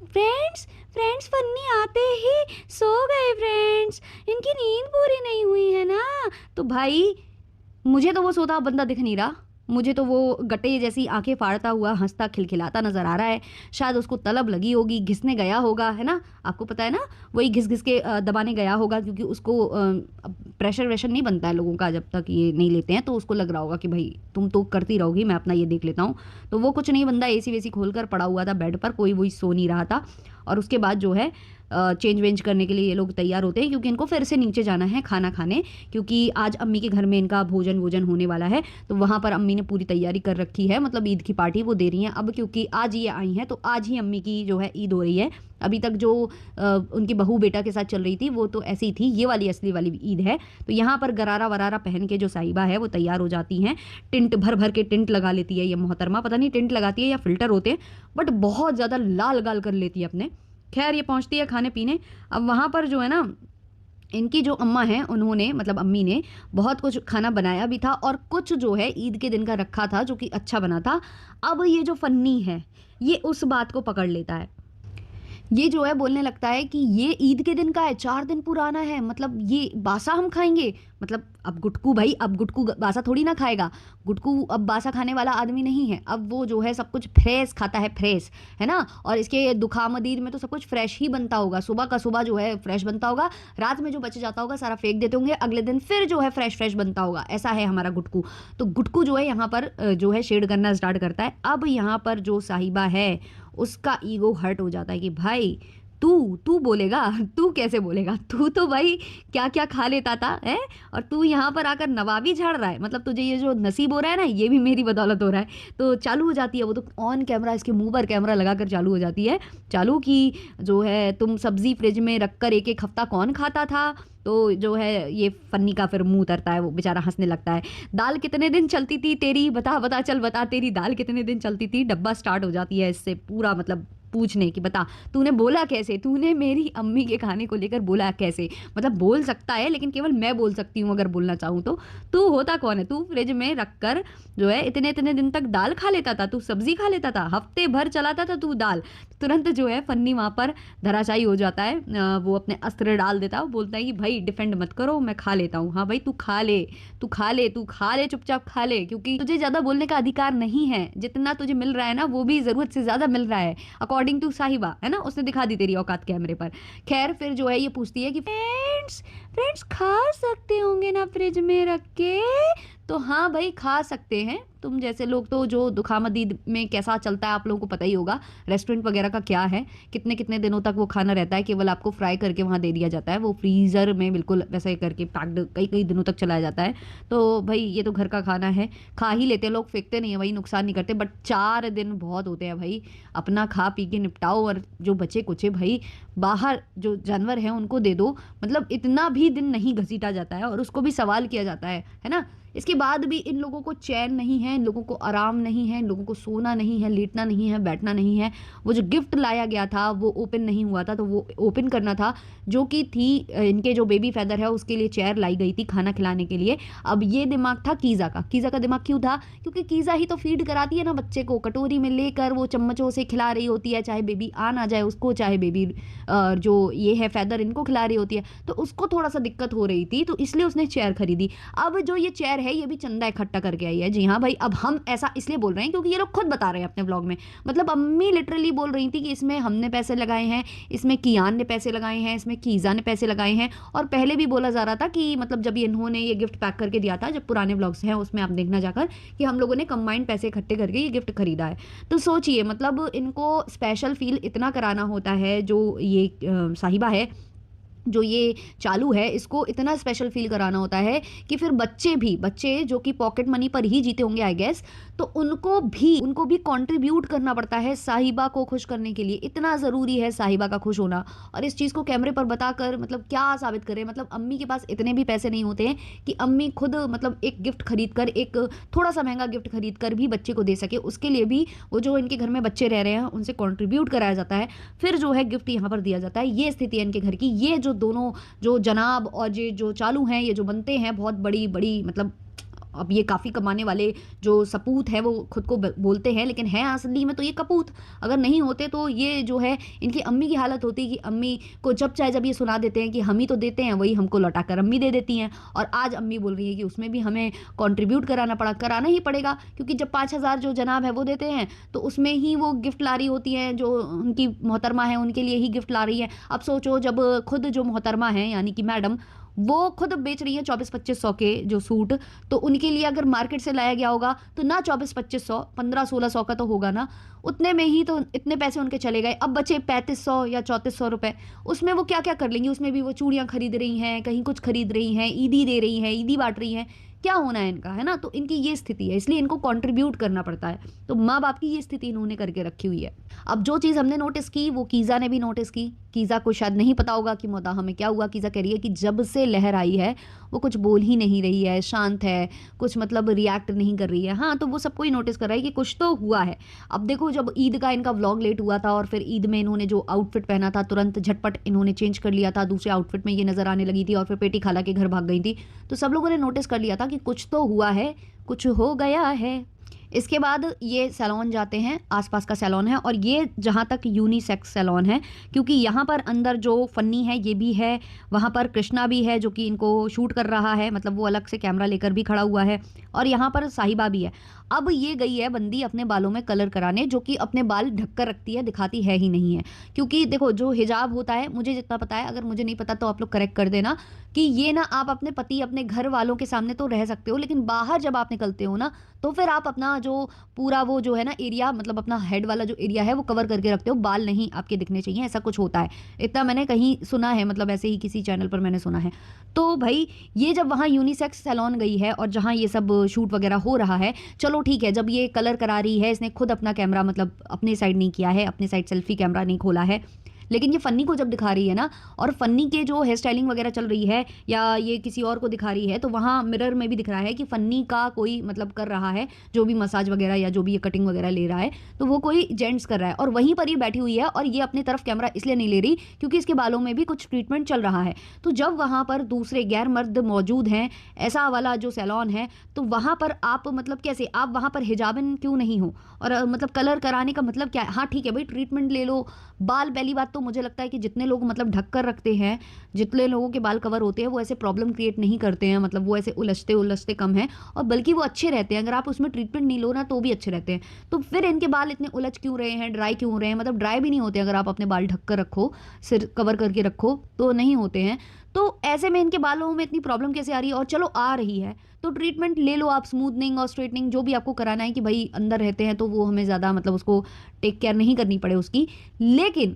फ्रेंड्स फन्नी आते ही सो गए फ्रेंड्स, इनकी नींद पूरी नहीं हुई है ना। तो भाई मुझे तो वो सोता बंदा दिख नहीं रहा, मुझे तो वो गट्टे जैसी आंखें फाड़ता हुआ हंसता खिलखिलाता नजर आ रहा है। शायद उसको तलब लगी होगी, घिसने गया होगा, है ना, आपको पता है ना, वही घिस घिस के दबाने गया होगा, क्योंकि उसको प्रेशर वेशर नहीं बनता है लोगों का जब तक ये नहीं लेते हैं, तो उसको लग रहा होगा कि भाई तुम तो करती रहोगी, मैं अपना ये देख लेता हूँ। तो वो कुछ नहीं, बंदा एसी वेसी खोल कर पड़ा हुआ था बेड पर, कोई वही सो नहीं रहा था। और उसके बाद जो है चेंज वेंज करने के लिए ये लोग तैयार होते हैं, क्योंकि इनको फिर से नीचे जाना है खाना खाने, क्योंकि आज अम्मी के घर में इनका भोजन वोजन होने वाला है। तो वहाँ पर अम्मी ने पूरी तैयारी कर रखी है, मतलब ईद की पार्टी वो दे रही हैं अब, क्योंकि आज ये आई हैं तो आज ही अम्मी की जो है ईद हो रही है। अभी तक जो उनकी बहू बेटा के साथ चल रही थी वो तो ऐसी ही थी, ये वाली असली वाली ईद है। तो यहाँ पर गरारा वरारा पहन के जो साहिबा है वो तैयार हो जाती हैं, टिंट भर भर के टिंट लगा लेती है ये मोहतरमा, पता नहीं टिंट लगाती है या फिल्टर होते हैं, बट बहुत ज़्यादा लाल गाल कर लेती है अपने। खैर ये पहुंचती है खाने पीने। अब वहाँ पर जो है ना, इनकी जो अम्मा हैं उन्होंने मतलब अम्मी ने बहुत कुछ खाना बनाया भी था और कुछ जो है ईद के दिन का रखा था जो कि अच्छा बना था। अब ये जो फन्नी है ये उस बात को पकड़ लेता है, ये जो है बोलने लगता है कि ये ईद के दिन का है, 4 दिन पुराना है, मतलब ये बासा हम खाएंगे। मतलब अब गुटकू भाई, अब गुटकू बासा थोड़ी ना खाएगा, गुटकू अब बासा खाने वाला आदमी नहीं है, अब वो जो है सब कुछ फ्रेश खाता है, फ्रेश है ना। और इसके दुखामदीद में तो सब कुछ फ्रेश ही बनता होगा, सुबह का सुबह जो है फ्रेश बनता होगा, रात में जो बच जाता होगा सारा फेंक देते होंगे, अगले दिन फिर जो है फ्रेश फ्रेश बनता होगा, ऐसा है हमारा गुटकू। तो गुटकू जो है यहाँ पर जो है शेड करना स्टार्ट करता है। अब यहाँ पर जो साहिबा है उसका ईगो हर्ट हो जाता है कि भाई तू तू बोलेगा, तू कैसे बोलेगा, तू तो भाई क्या क्या खा लेता था है, और तू यहाँ पर आकर नवाबी झाड़ रहा है, मतलब तुझे ये जो नसीब हो रहा है ना ये भी मेरी बदौलत हो रहा है। तो चालू हो जाती है वो तो ऑन कैमरा, इसके मुंह पर कैमरा लगाकर चालू हो जाती है, चालू की जो है तुम सब्जी फ्रिज में रखकर एक एक हफ्ता कौन खाता था। तो जो है ये फन्नी का फिर मुंह उतरता है, वो बेचारा हंसने लगता है। दाल कितने दिन चलती थी तेरी, बता बता चल बता, तेरी दाल कितने दिन चलती थी। डब्बा स्टार्ट हो जाती है इससे पूरा मतलब पूछने की, बता तूने बोला कैसे, तूने मेरी अम्मी के खाने को लेकर बोला कैसे। मतलब बोल सकता है लेकिन केवल मैं बोल सकती हूँ अगर बोलना चाहूँ तो। तू होता कौन है, तू फ्रिज में रखकर जो है इतने इतने दिन तक दाल खा लेता था, तू सब्जी खा लेता था, हफ्ते भर चलाता था तू दाल। तुरंत जो है फन्नी वहाँ पर धराशायी हो जाता है, वो अपने अस्त्र डाल देता है, वो बोलता है कि भाई डिफेंड मत करो, मैं खा लेता हूँ। हाँ भाई तू खा ले, तू खा ले, तू खा ले, चुपचाप खा ले, क्योंकि तुझे ज़्यादा बोलने का अधिकार नहीं है, जितना तुझे मिल रहा है ना वो भी ज़रूरत से ज़्यादा मिल रहा है अकॉर्डिंग टू साहिबा, है ना, उसने दिखा दी तेरी औकात कैमरे पर। खैर फिर जो है ये पूछती है कि फ्रेंड्स फ्रेंड्स खा सकते होंगे ना फ्रिज में रख के। तो हाँ भाई खा सकते हैं, तुम जैसे लोग तो जो दुखामदीद में कैसा चलता है आप लोगों को पता ही होगा, रेस्टोरेंट वगैरह का क्या है, कितने कितने दिनों तक वो खाना रहता है, केवल आपको फ्राई करके वहाँ दे दिया जाता है, वो फ्रीज़र में बिल्कुल वैसे करके पैक्ड कई कई दिनों तक चलाया जाता है। तो भाई ये तो घर का खाना है, खा ही लेते हैं लोग, फेंकते नहीं है भाई, नुकसान नहीं करते, बट 4 दिन बहुत होते हैं भाई, अपना खा पी के निपटाओ, और जो बचे कुचे भाई बाहर जो जानवर हैं उनको दे दो। मतलब इतना भी दिन नहीं घसीटा जाता है और उसको भी सवाल किया जाता है ना। इसके बाद भी इन लोगों को चैन नहीं है, इन लोगों को आराम नहीं है, इन लोगों को सोना नहीं है, लेटना नहीं है, बैठना नहीं है। वो जो गिफ्ट लाया गया था वो ओपन नहीं हुआ था, तो वो ओपन करना था, जो कि थी इनके जो बेबी फेदर है उसके लिए चेयर लाई गई थी खाना खिलाने के लिए। अब ये दिमाग था कीज़ा का। कीज़ा का दिमाग क्यों था, क्योंकि कीज़ा ही तो फीड कराती है ना बच्चे को, कटोरी में लेकर वो चम्मचों से खिला रही होती है, चाहे बेबी आ ना जाए उसको, चाहे बेबी जो ये है फेदर इनको खिला रही होती है, तो उसको थोड़ा सा दिक्कत हो रही थी, तो इसलिए उसने चेयर खरीदी। अब जो ये चेयर है ये भी चंदा इकट्ठा करके आई है। जी हाँ भाई, अब हम ऐसा इसलिए बोल रहे हैं क्योंकि ये लोग खुद बता रहे हैं अपने ब्लॉग में, मतलब अम्मी लिटरली बोल रही थी कि इसमें हमने पैसे लगाए हैं, इसमें कियान ने पैसे लगाए हैं, इसमें कीज़ा ने पैसे लगाए हैं। और पहले भी बोला जा रहा था कि मतलब जब इन्होंने ये गिफ्ट पैक करके दिया था, जब पुराने ब्लॉग्स हैं उसमें आप देखना जाकर, कि हम लोगों ने कंबाइंड पैसे इकट्ठे करके ये गिफ्ट खरीदा है। तो सोचिए मतलब इनको स्पेशल फील इतना कराना होता है, जो ये साहिबा है, जो ये चालू है, इसको इतना स्पेशल फील कराना होता है कि फिर बच्चे जो कि पॉकेट मनी पर ही जीते होंगे आई गेस, तो उनको भी कंट्रीब्यूट करना पड़ता है साहिबा को खुश करने के लिए। इतना ज़रूरी है साहिबा का खुश होना, और इस चीज़ को कैमरे पर बताकर मतलब क्या साबित करें। मतलब अम्मी के पास इतने भी पैसे नहीं होते हैं कि अम्मी खुद मतलब एक गिफ्ट खरीद कर, एक थोड़ा सा महंगा गिफ्ट खरीद कर भी बच्चे को दे सके, उसके लिए भी वो जो इनके घर में बच्चे रह रहे हैं उनसे कॉन्ट्रीब्यूट कराया जाता है, फिर जो है गिफ्ट यहाँ पर दिया जाता है। ये स्थिति है इनके घर की। ये जो दोनों जो जनाब और ये जो चालू हैं, ये जो बनते हैं बहुत बड़ी बड़ी, मतलब अब ये काफ़ी कमाने वाले जो सपूत है वो खुद को बोलते हैं, लेकिन है असली में तो ये कपूत। अगर नहीं होते तो ये जो है इनकी अम्मी की हालत होती कि अम्मी को जब चाहे जब ये सुना देते हैं कि हम ही तो देते हैं, वही हमको लौटा कर अम्मी दे देती हैं। और आज अम्मी बोल रही है कि उसमें भी हमें कंट्रीब्यूट कराना ही पड़ेगा, क्योंकि जब 5,000 जो जनाब है वो देते हैं तो उसमें ही वो गिफ्ट ला रही होती हैं, जो उनकी मोहतरमा है उनके लिए ही गिफ्ट ला रही है। अब सोचो जब खुद जो मोहतरमा है यानी कि मैडम, वो खुद बेच रही है 24-25 के जो सूट, तो उनके लिए अगर मार्केट से लाया गया होगा तो ना 24-25, 15-16 का तो होगा ना, उतने में ही तो इतने पैसे उनके चले गए। अब बचे 3500 या 3400 रुपए, उसमें वो क्या क्या कर लेंगी। उसमें भी वो चूड़ियाँ खरीद रही हैं, कहीं कुछ खरीद रही हैं, ईदी दे रही हैं, ईदी बांट रही हैं, क्या होना है इनका, है ना? तो इनकी ये स्थिति है, इसलिए इनको कंट्रीब्यूट करना पड़ता है। तो माँ बाप की ये स्थिति इन्होंने करके रखी हुई है। अब जो चीज़ हमने नोटिस की वो कीज़ा ने भी नोटिस की। कीज़ा को शायद नहीं पता होगा कि मोदाहा में क्या हुआ। कीज़ा कह रही है कि जब से लहर आई है वो कुछ बोल ही नहीं रही है, शांत है, कुछ मतलब रिएक्ट नहीं कर रही है। हाँ, तो वो सबको ही नोटिस कर रहा है कि कुछ तो हुआ है। अब देखो, जब ईद का इनका व्लॉग लेट हुआ था और फिर ईद में इन्होंने जो आउटफिट पहना था तुरंत झटपट इन्होंने चेंज कर लिया था, दूसरे आउटफिट में ये नज़र आने लगी थी और फिर पेटी खाला के घर भाग गई थी। तो सब लोगों ने नोटिस कर लिया था कि कुछ तो हुआ है, कुछ हो गया है। इसके बाद ये सैलून जाते हैं, आसपास का सैलून है और ये जहाँ तक यूनिसेक्स सैलून है, क्योंकि यहाँ पर अंदर जो फन्नी है ये भी है, वहाँ पर कृष्णा भी है जो कि इनको शूट कर रहा है, मतलब वो अलग से कैमरा लेकर भी खड़ा हुआ है, और यहाँ पर साहिबा भी है। अब ये गई है बंदी अपने बालों में कलर कराने, जो कि अपने बाल ढककर रखती है, दिखाती है ही नहीं है। क्योंकि देखो, जो हिजाब होता है, मुझे जितना पता है, अगर मुझे नहीं पता तो आप लोग करेक्ट कर देना, कि ये ना आप अपने पति अपने घर वालों के सामने तो रह सकते हो, लेकिन बाहर जब आप निकलते हो ना, तो फिर आप अपना जो पूरा वो जो है ना एरिया, मतलब अपना हेड वाला जो एरिया है वो कवर करके रखते हो, बाल नहीं आपके दिखने चाहिए, ऐसा कुछ होता है। इतना मैंने कहीं सुना है, मतलब ऐसे ही किसी चैनल पर मैंने सुना है। तो भाई ये जब वहाँ यूनिसेक्स सैलून गई है और जहाँ ये सब शूट वगैरह हो रहा है, चलो ठीक है, जब ये कलर करा रही है, इसने खुद अपना कैमरा मतलब अपने साइड नहीं किया है, अपने साइड सेल्फी कैमरा नहीं खोला है, लेकिन ये फन्नी को जब दिखा रही है ना, और फन्नी के जो हेयर स्टाइलिंग वगैरह चल रही है या ये किसी और को दिखा रही है, तो वहाँ मिरर में भी दिख रहा है कि फन्नी का कोई मतलब कर रहा है, जो भी मसाज वगैरह या जो भी ये कटिंग वगैरह ले रहा है, तो वो कोई जेंट्स कर रहा है, और वहीं पर ये बैठी हुई है और ये अपनी तरफ कैमरा इसलिए नहीं ले रही क्योंकि इसके बालों में भी कुछ ट्रीटमेंट चल रहा है। तो जब वहाँ पर दूसरे गैर मर्द मौजूद हैं, ऐसा वाला जो सैलून है, तो वहाँ पर आप मतलब कैसे, आप वहाँ पर हिजाबन क्यों नहीं हो, और मतलब कलर कराने का मतलब क्या है? हाँ ठीक है भाई, ट्रीटमेंट ले लो। बाल, पहली बात तो मुझे लगता है कि जितने लोग मतलब ढक कर रखते हैं, जितने लोगों के बाल कवर होते हैं, वो ऐसे प्रॉब्लम क्रिएट नहीं करते हैं, मतलब वो ऐसे उलझते उलझते कम है, और बल्कि वो अच्छे रहते हैं। अगर आप उसमें ट्रीटमेंट नहीं लो ना तो भी अच्छे रहते हैं। तो फिर इनके बाल इतने उलझ क्यों रहे हैं, ड्राई क्यों हो रहे हैं? मतलब ड्राई भी नहीं होते अगर आप अपने बाल ढक कर रखो, सिर कवर करके रखो, तो नहीं होते हैं। तो ऐसे में इनके बालों में इतनी प्रॉब्लम कैसे आ रही है? और चलो आ रही है तो ट्रीटमेंट ले लो आप, स्मूथनिंग और स्ट्रेटनिंग जो भी आपको कराना है, कि भाई अंदर रहते हैं तो वो हमें ज़्यादा मतलब उसको टेक केयर नहीं करनी पड़े उसकी। लेकिन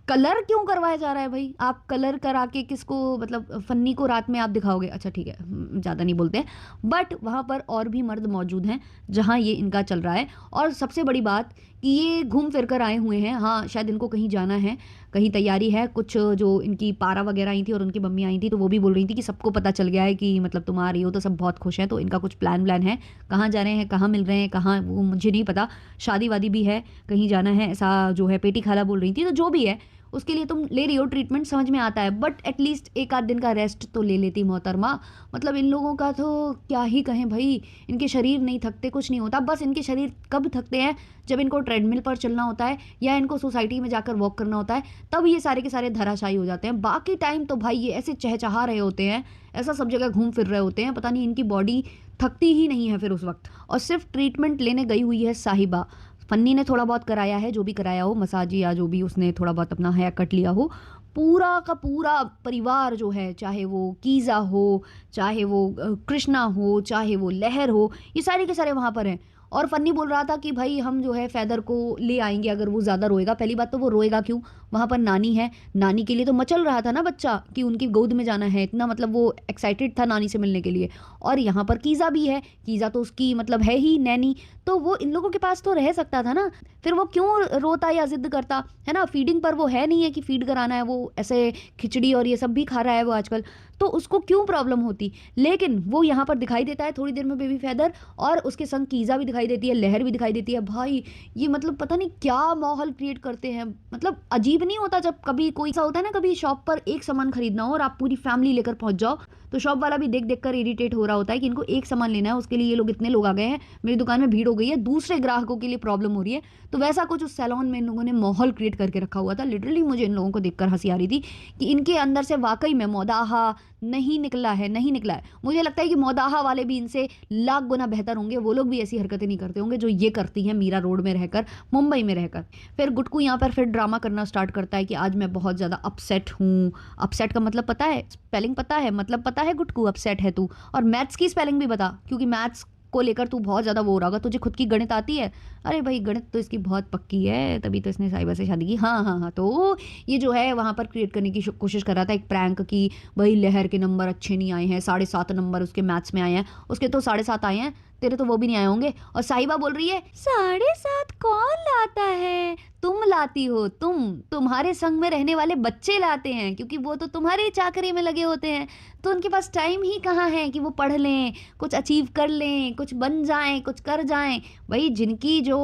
कलर क्यों करवाया जा रहा है भाई? आप कलर करा के किसको, मतलब फन्नी को रात में आप दिखाओगे? अच्छा ठीक है, ज़्यादा नहीं बोलते हैं, बट वहाँ पर और भी मर्द मौजूद हैं जहाँ ये इनका चल रहा है। और सबसे बड़ी बात कि ये घूम फिर कर आए हुए हैं, हाँ शायद इनको कहीं जाना है, कहीं तैयारी है। कुछ जो इनकी पारा वगैरह आई थी और उनकी मम्मी आई थी, तो वो भी बोल रही थी कि सबको पता चल गया है कि मतलब तुम आ रही हो, तो सब बहुत खुश हैं। तो इनका कुछ प्लान है, कहाँ जा रहे हैं, कहाँ मिल रहे हैं, कहाँ, वो मुझे नहीं पता, शादी वादी भी है, कहीं जाना है, ऐसा जो है पेटी खाला बोल रही थी। तो जो भी है उसके लिए तुम ले रही हो ट्रीटमेंट, समझ में आता है, बट एटलीस्ट एक आध दिन का रेस्ट तो ले लेती मोहतरमा। मतलब इन लोगों का तो क्या ही कहें भाई, इनके शरीर नहीं थकते, कुछ नहीं होता। बस इनके शरीर कब थकते हैं? जब इनको ट्रेडमिल पर चलना होता है या इनको सोसाइटी में जाकर वॉक करना होता है, तब ये सारे के सारे धराशायी हो जाते हैं। बाकी टाइम तो भाई ये ऐसे चहचहा रहे होते हैं, ऐसा सब जगह घूम फिर रहे होते हैं, पता नहीं इनकी बॉडी थकती ही नहीं है फिर उस वक्त। और सिर्फ ट्रीटमेंट लेने गई हुई है साहिबा। फन्नी ने थोड़ा बहुत कराया है, जो भी कराया हो, मसाज या जो भी उसने थोड़ा बहुत अपना हेयर कट लिया हो। पूरा का पूरा परिवार जो है, चाहे वो कीज़ा हो, चाहे वो कृष्णा हो, चाहे वो लहर हो, ये सारे के सारे वहाँ पर हैं। और फन्नी बोल रहा था कि भाई हम जो है फैदर को ले आएंगे अगर वो ज़्यादा रोएगा। पहली बात तो वो रोएगा क्यों? वहाँ पर नानी है, नानी के लिए तो मचल रहा था ना बच्चा कि उनकी गोद में जाना है, इतना मतलब वो एक्साइटेड था नानी से मिलने के लिए। और यहाँ पर कीज़ा भी है, कीज़ा तो उसकी मतलब है ही नैनी, तो वो इन लोगों के पास तो रह सकता था ना। फिर वो क्यों रोता या जिद करता है ना? फीडिंग पर वो है नहीं है कि फीड कराना है, वो ऐसे खिचड़ी और ये सब भी खा रहा है वो आजकल, तो उसको क्यों प्रॉब्लम होती? लेकिन वो यहाँ पर दिखाई देता है थोड़ी देर में बेबी फैदर, और उसके संग कीज़ा भी दिखाई देती है, लहर भी दिखाई देती है। भाई ये मतलब पता नहीं क्या माहौल क्रिएट करते हैं। मतलब अजीब नहीं होता जब कभी कोई सा होता है ना, कभी शॉप पर एक सामान खरीदना हो और आप पूरी फैमिली लेकर पहुंच जाओ, तो शॉप वाला भी देख देख कर इरिटेट हो रहा होता है कि इनको एक सामान लेना है, उसके लिए ये लोग इतने लोग आ गए हैं, मेरी दुकान में भीड़ हो गई है, दूसरे ग्राहकों के लिए प्रॉब्लम हो रही है। तो वैसा कुछ उस सैलून में इन लोगों ने माहौल क्रिएट करके रखा हुआ था। लिटरली मुझे इन लोगों को देखकर हंसी आ रही थी कि इनके अंदर से वाकई में मौदाहा नहीं निकला है, नहीं निकला है। मुझे लगता है कि मौदाहा वाले भी इनसे लाख गुना बेहतर होंगे, वो लोग भी ऐसी हरकतें नहीं करते होंगे जो ये करती हैं मीरा रोड में रहकर, मुंबई में रहकर। फिर गुटकू यहाँ पर फिर ड्रामा करना स्टार्ट करता है कि आज मैं बहुत ज़्यादा अपसेट हूँ। अपसेट का मतलब पता है, स्पेलिंग पता है, मतलब पता है गुटकू अपसेट है तू, और मैथ्स की स्पेलिंग भी बता, क्योंकि मैथ्स को लेकर तू बहुत ज़्यादा वो हो रहा होगा, तुझे खुद की गणित आती है? अरे भाई गणित तो इसकी बहुत पक्की है, तभी तो इसने साहिबा से शादी की। हाँ, हाँ, हाँ, तो ये जो है वहाँ पर क्रिएट करने की कोशिश कर रहा था एक प्रैंक कि भाई लहर के नंबर अच्छे नहीं आए हैं, 7.5 नंबर उसके मैथ्स में आए हैं, उसके तो 7.5 आए हैं, तेरे तो वो भी नहीं आए होंगे। और साहिबा बोल रही है 7.5 कौन लाता है, तुम लाती हो, तुम्हारे संग में रहने वाले बच्चे लाते हैं, क्योंकि वो तो तुम्हारे चाकरी में लगे होते हैं, तो उनके पास टाइम ही कहाँ है कि वो पढ़ लें, कुछ अचीव कर लें, कुछ बन जाएं, कुछ कर जाएं। भाई जिनकी जो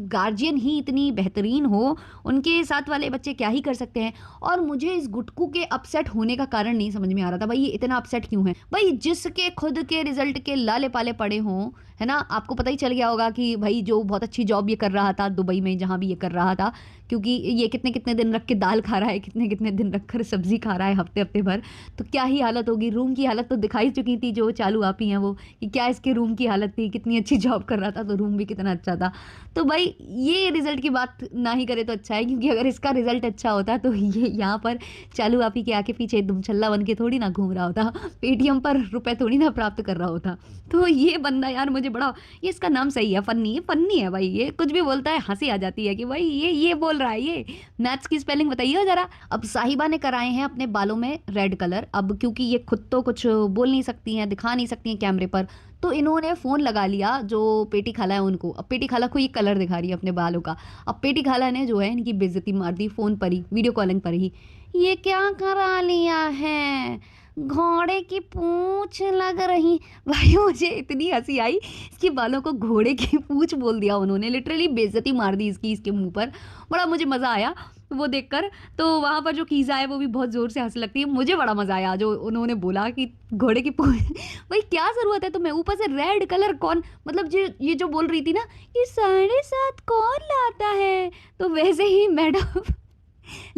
गार्जियन ही इतनी बेहतरीन हो, उनके साथ वाले बच्चे क्या ही कर सकते हैं। और मुझे इस गुटकू के अपसेट होने का कारण नहीं समझ में आ रहा था, भाई ये इतना अपसेट क्यों है? भाई जिसके खुद के रिजल्ट के लाले पाले पड़े हों, है ना, आपको पता ही चल गया होगा कि भाई जो बहुत अच्छी जॉब ये कर रहा था दुबई में, जहाँ भी ये कर रहा था, क्योंकि ये कितने कितने दिन रख के दाल खा रहा है, कितने कितने दिन रख कर सब्जी खा रहा है हफ्ते हफ्ते भर, तो क्या ही हालत होगी। रूम की हालत तो दिखाई चुकी थी जो चालू आप ही हैं वो, कि क्या इसके रूम की हालत थी, कितनी अच्छी जॉब कर रहा था तो रूम भी कितना अच्छा था। तो भाई ये रिजल्ट की बात ना ही करे तो अच्छा है, क्योंकि अगर इसका रिजल्ट अच्छा होता तो ये यहाँ पर चालू आप ही के आके पीछे दुमछल्ला बन के थोड़ी ना घूम रहा होता, पेटीएम पर रुपए थोड़ी ना प्राप्त कर रहा होता। तो ये बंदा यार मुझे बड़ा, ये इसका नाम सही है, फन्नी है भाई, ये कुछ भी बोलता है हंसी आ जाती है कि भाई ये बोल रहा है, ये मैथ्स की स्पेलिंग बताइए जरा। अब साहिबा ने कराए हैं अपने बालों में रेड कलर, अब क्योंकि ये खुद तो कुछ बोल नहीं सकती हैं, दिखा नहीं सकती हैं कैमरे पर, तो इन्होंने फ़ोन लगा लिया जो पेटी खाला है उनको। अब पेटी खाला को ये कलर दिखा रही है अपने बालों का। अब पेटी खाला ने जो है इनकी बेइज्जती मार दी फ़ोन पर ही, वीडियो कॉलिंग पर ही। ये क्या करा लिया है, घोड़े की पूंछ लग रही। भाई मुझे इतनी हंसी आई, इसके बालों को घोड़े की पूंछ बोल दिया उन्होंने, लिटरली बेइज्जती मार दी इसके मुंह पर। बड़ा मुझे मज़ा आया वो देखकर। तो वहाँ पर जो कीज़ा है वो भी बहुत ज़ोर से हंसने लगती है। मुझे बड़ा मज़ा आया जो उन्होंने बोला कि घोड़े की पूंछ भाई क्या ज़रूरत है तुम्हें, ऊपर से रेड कलर कौन, मतलब ये जो बोल रही थी ना कि 7.5 कौन लाता है, तो वैसे ही मैडम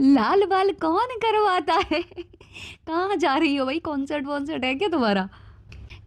लाल बाल कौन करवाता है। कहाँ जा रही हो भाई, कॉन्सर्ट वॉन्सर्ट है क्या तुम्हारा?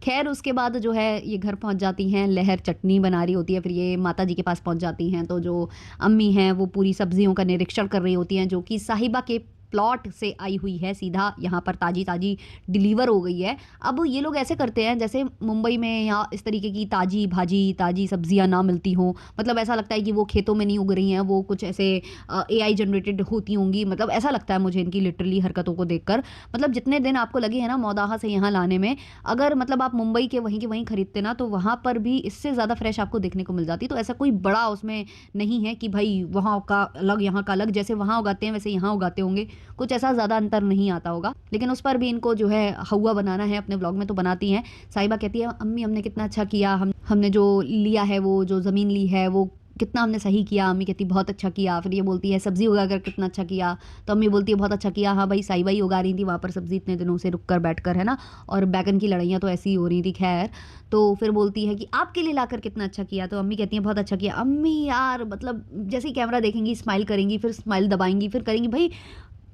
खैर उसके बाद जो है ये घर पहुंच जाती हैं, लहर चटनी बना रही होती है, फिर ये माता जी के पास पहुंच जाती हैं। तो जो अम्मी हैं वो पूरी सब्जियों का निरीक्षण कर रही होती हैं, जो कि साहिबा के प्लॉट से आई हुई है, सीधा यहाँ पर ताज़ी ताज़ी डिलीवर हो गई है। अब ये लोग ऐसे करते हैं जैसे मुंबई में यहाँ इस तरीके की ताज़ी भाजी ताज़ी सब्जियाँ ना मिलती हों, मतलब ऐसा लगता है कि वो खेतों में नहीं उग रही हैं, वो कुछ ऐसे AI जनरेटेड होती होंगी, मतलब ऐसा लगता है मुझे इनकी लिटरली हरकतों को देखकर। मतलब जितने दिन आपको लगे हैं ना मौदाहा से यहाँ लाने में, अगर मतलब आप मुंबई के वहीं खरीदते ना, तो वहाँ पर भी इससे ज़्यादा फ्रेश आपको देखने को मिल जाती। तो ऐसा कोई बड़ा उसमें नहीं है कि भाई वहाँ का अलग यहाँ का अलग, जैसे वहाँ उगाते हैं वैसे यहाँ उगाते होंगे, कुछ ऐसा ज़्यादा अंतर नहीं आता होगा। लेकिन उस पर भी इनको जो है हवा बनाना है अपने व्लॉग में, तो बनाती हैं। साहिबा कहती है अम्मी हमने कितना अच्छा किया, हमने जो लिया है, वो जो ज़मीन ली है वो कितना हमने सही किया। अम्मी कहती बहुत अच्छा किया। फिर ये बोलती है सब्जी उगा कर कितना अच्छा किया, तो अम्मी बोलती है बहुत अच्छा किया। हाँ भाई साहिबा ही उगा रही थी वहाँ पर सब्जी इतने दिनों से रुक कर बैठ कर, है ना, और बैगन की लड़ाइयाँ तो ऐसी ही हो रही थी। खैर तो फिर बोलती है कि आपके लिए लाकर कितना अच्छा किया, तो अम्मी कहती हैं बहुत अच्छा किया। अम्मी यार मतलब जैसे ही कैमरा देखेंगी स्माइल करेंगी, फिर स्माइल दबाएंगी, फिर करेंगी। भाई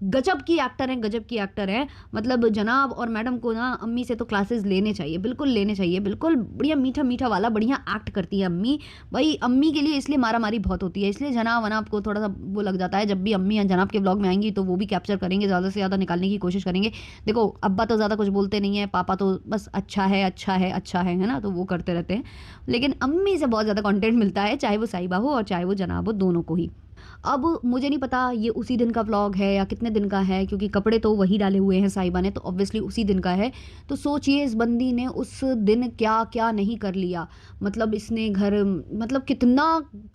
गजब की एक्टर हैं, गजब की एक्टर हैं। मतलब जनाब और मैडम को ना अम्मी से तो क्लासेस लेने चाहिए, बिल्कुल लेने चाहिए, बिल्कुल बढ़िया मीठा मीठा वाला बढ़िया एक्ट करती है अम्मी। भाई अम्मी के लिए इसलिए मारा मारी बहुत होती है, इसलिए जनाब वनाब को थोड़ा सा वो लग जाता है। जब भी अम्मी या जनाब के ब्लॉग में आएंगी तो वो भी कैप्चर करेंगे, ज़्यादा से ज़्यादा निकालने की कोशिश करेंगे। देखो अब्बा तो ज़्यादा कुछ बोलते नहीं है, पापा तो बस अच्छा है अच्छा है अच्छा है ना, तो वो करते रहते हैं। लेकिन अम्मी से बहुत ज़्यादा कॉन्टेंट मिलता है, चाहे वो साहिबा हो और चाहे वो जनाब हो, दोनों को ही। अब मुझे नहीं पता ये उसी दिन का व्लॉग है या कितने दिन का है, क्योंकि कपड़े तो वही डाले हुए हैं साहिबा ने, तो ऑब्वियसली उसी दिन का है। तो सोचिए इस बंदी ने उस दिन क्या क्या नहीं कर लिया। मतलब इसने घर, मतलब कितना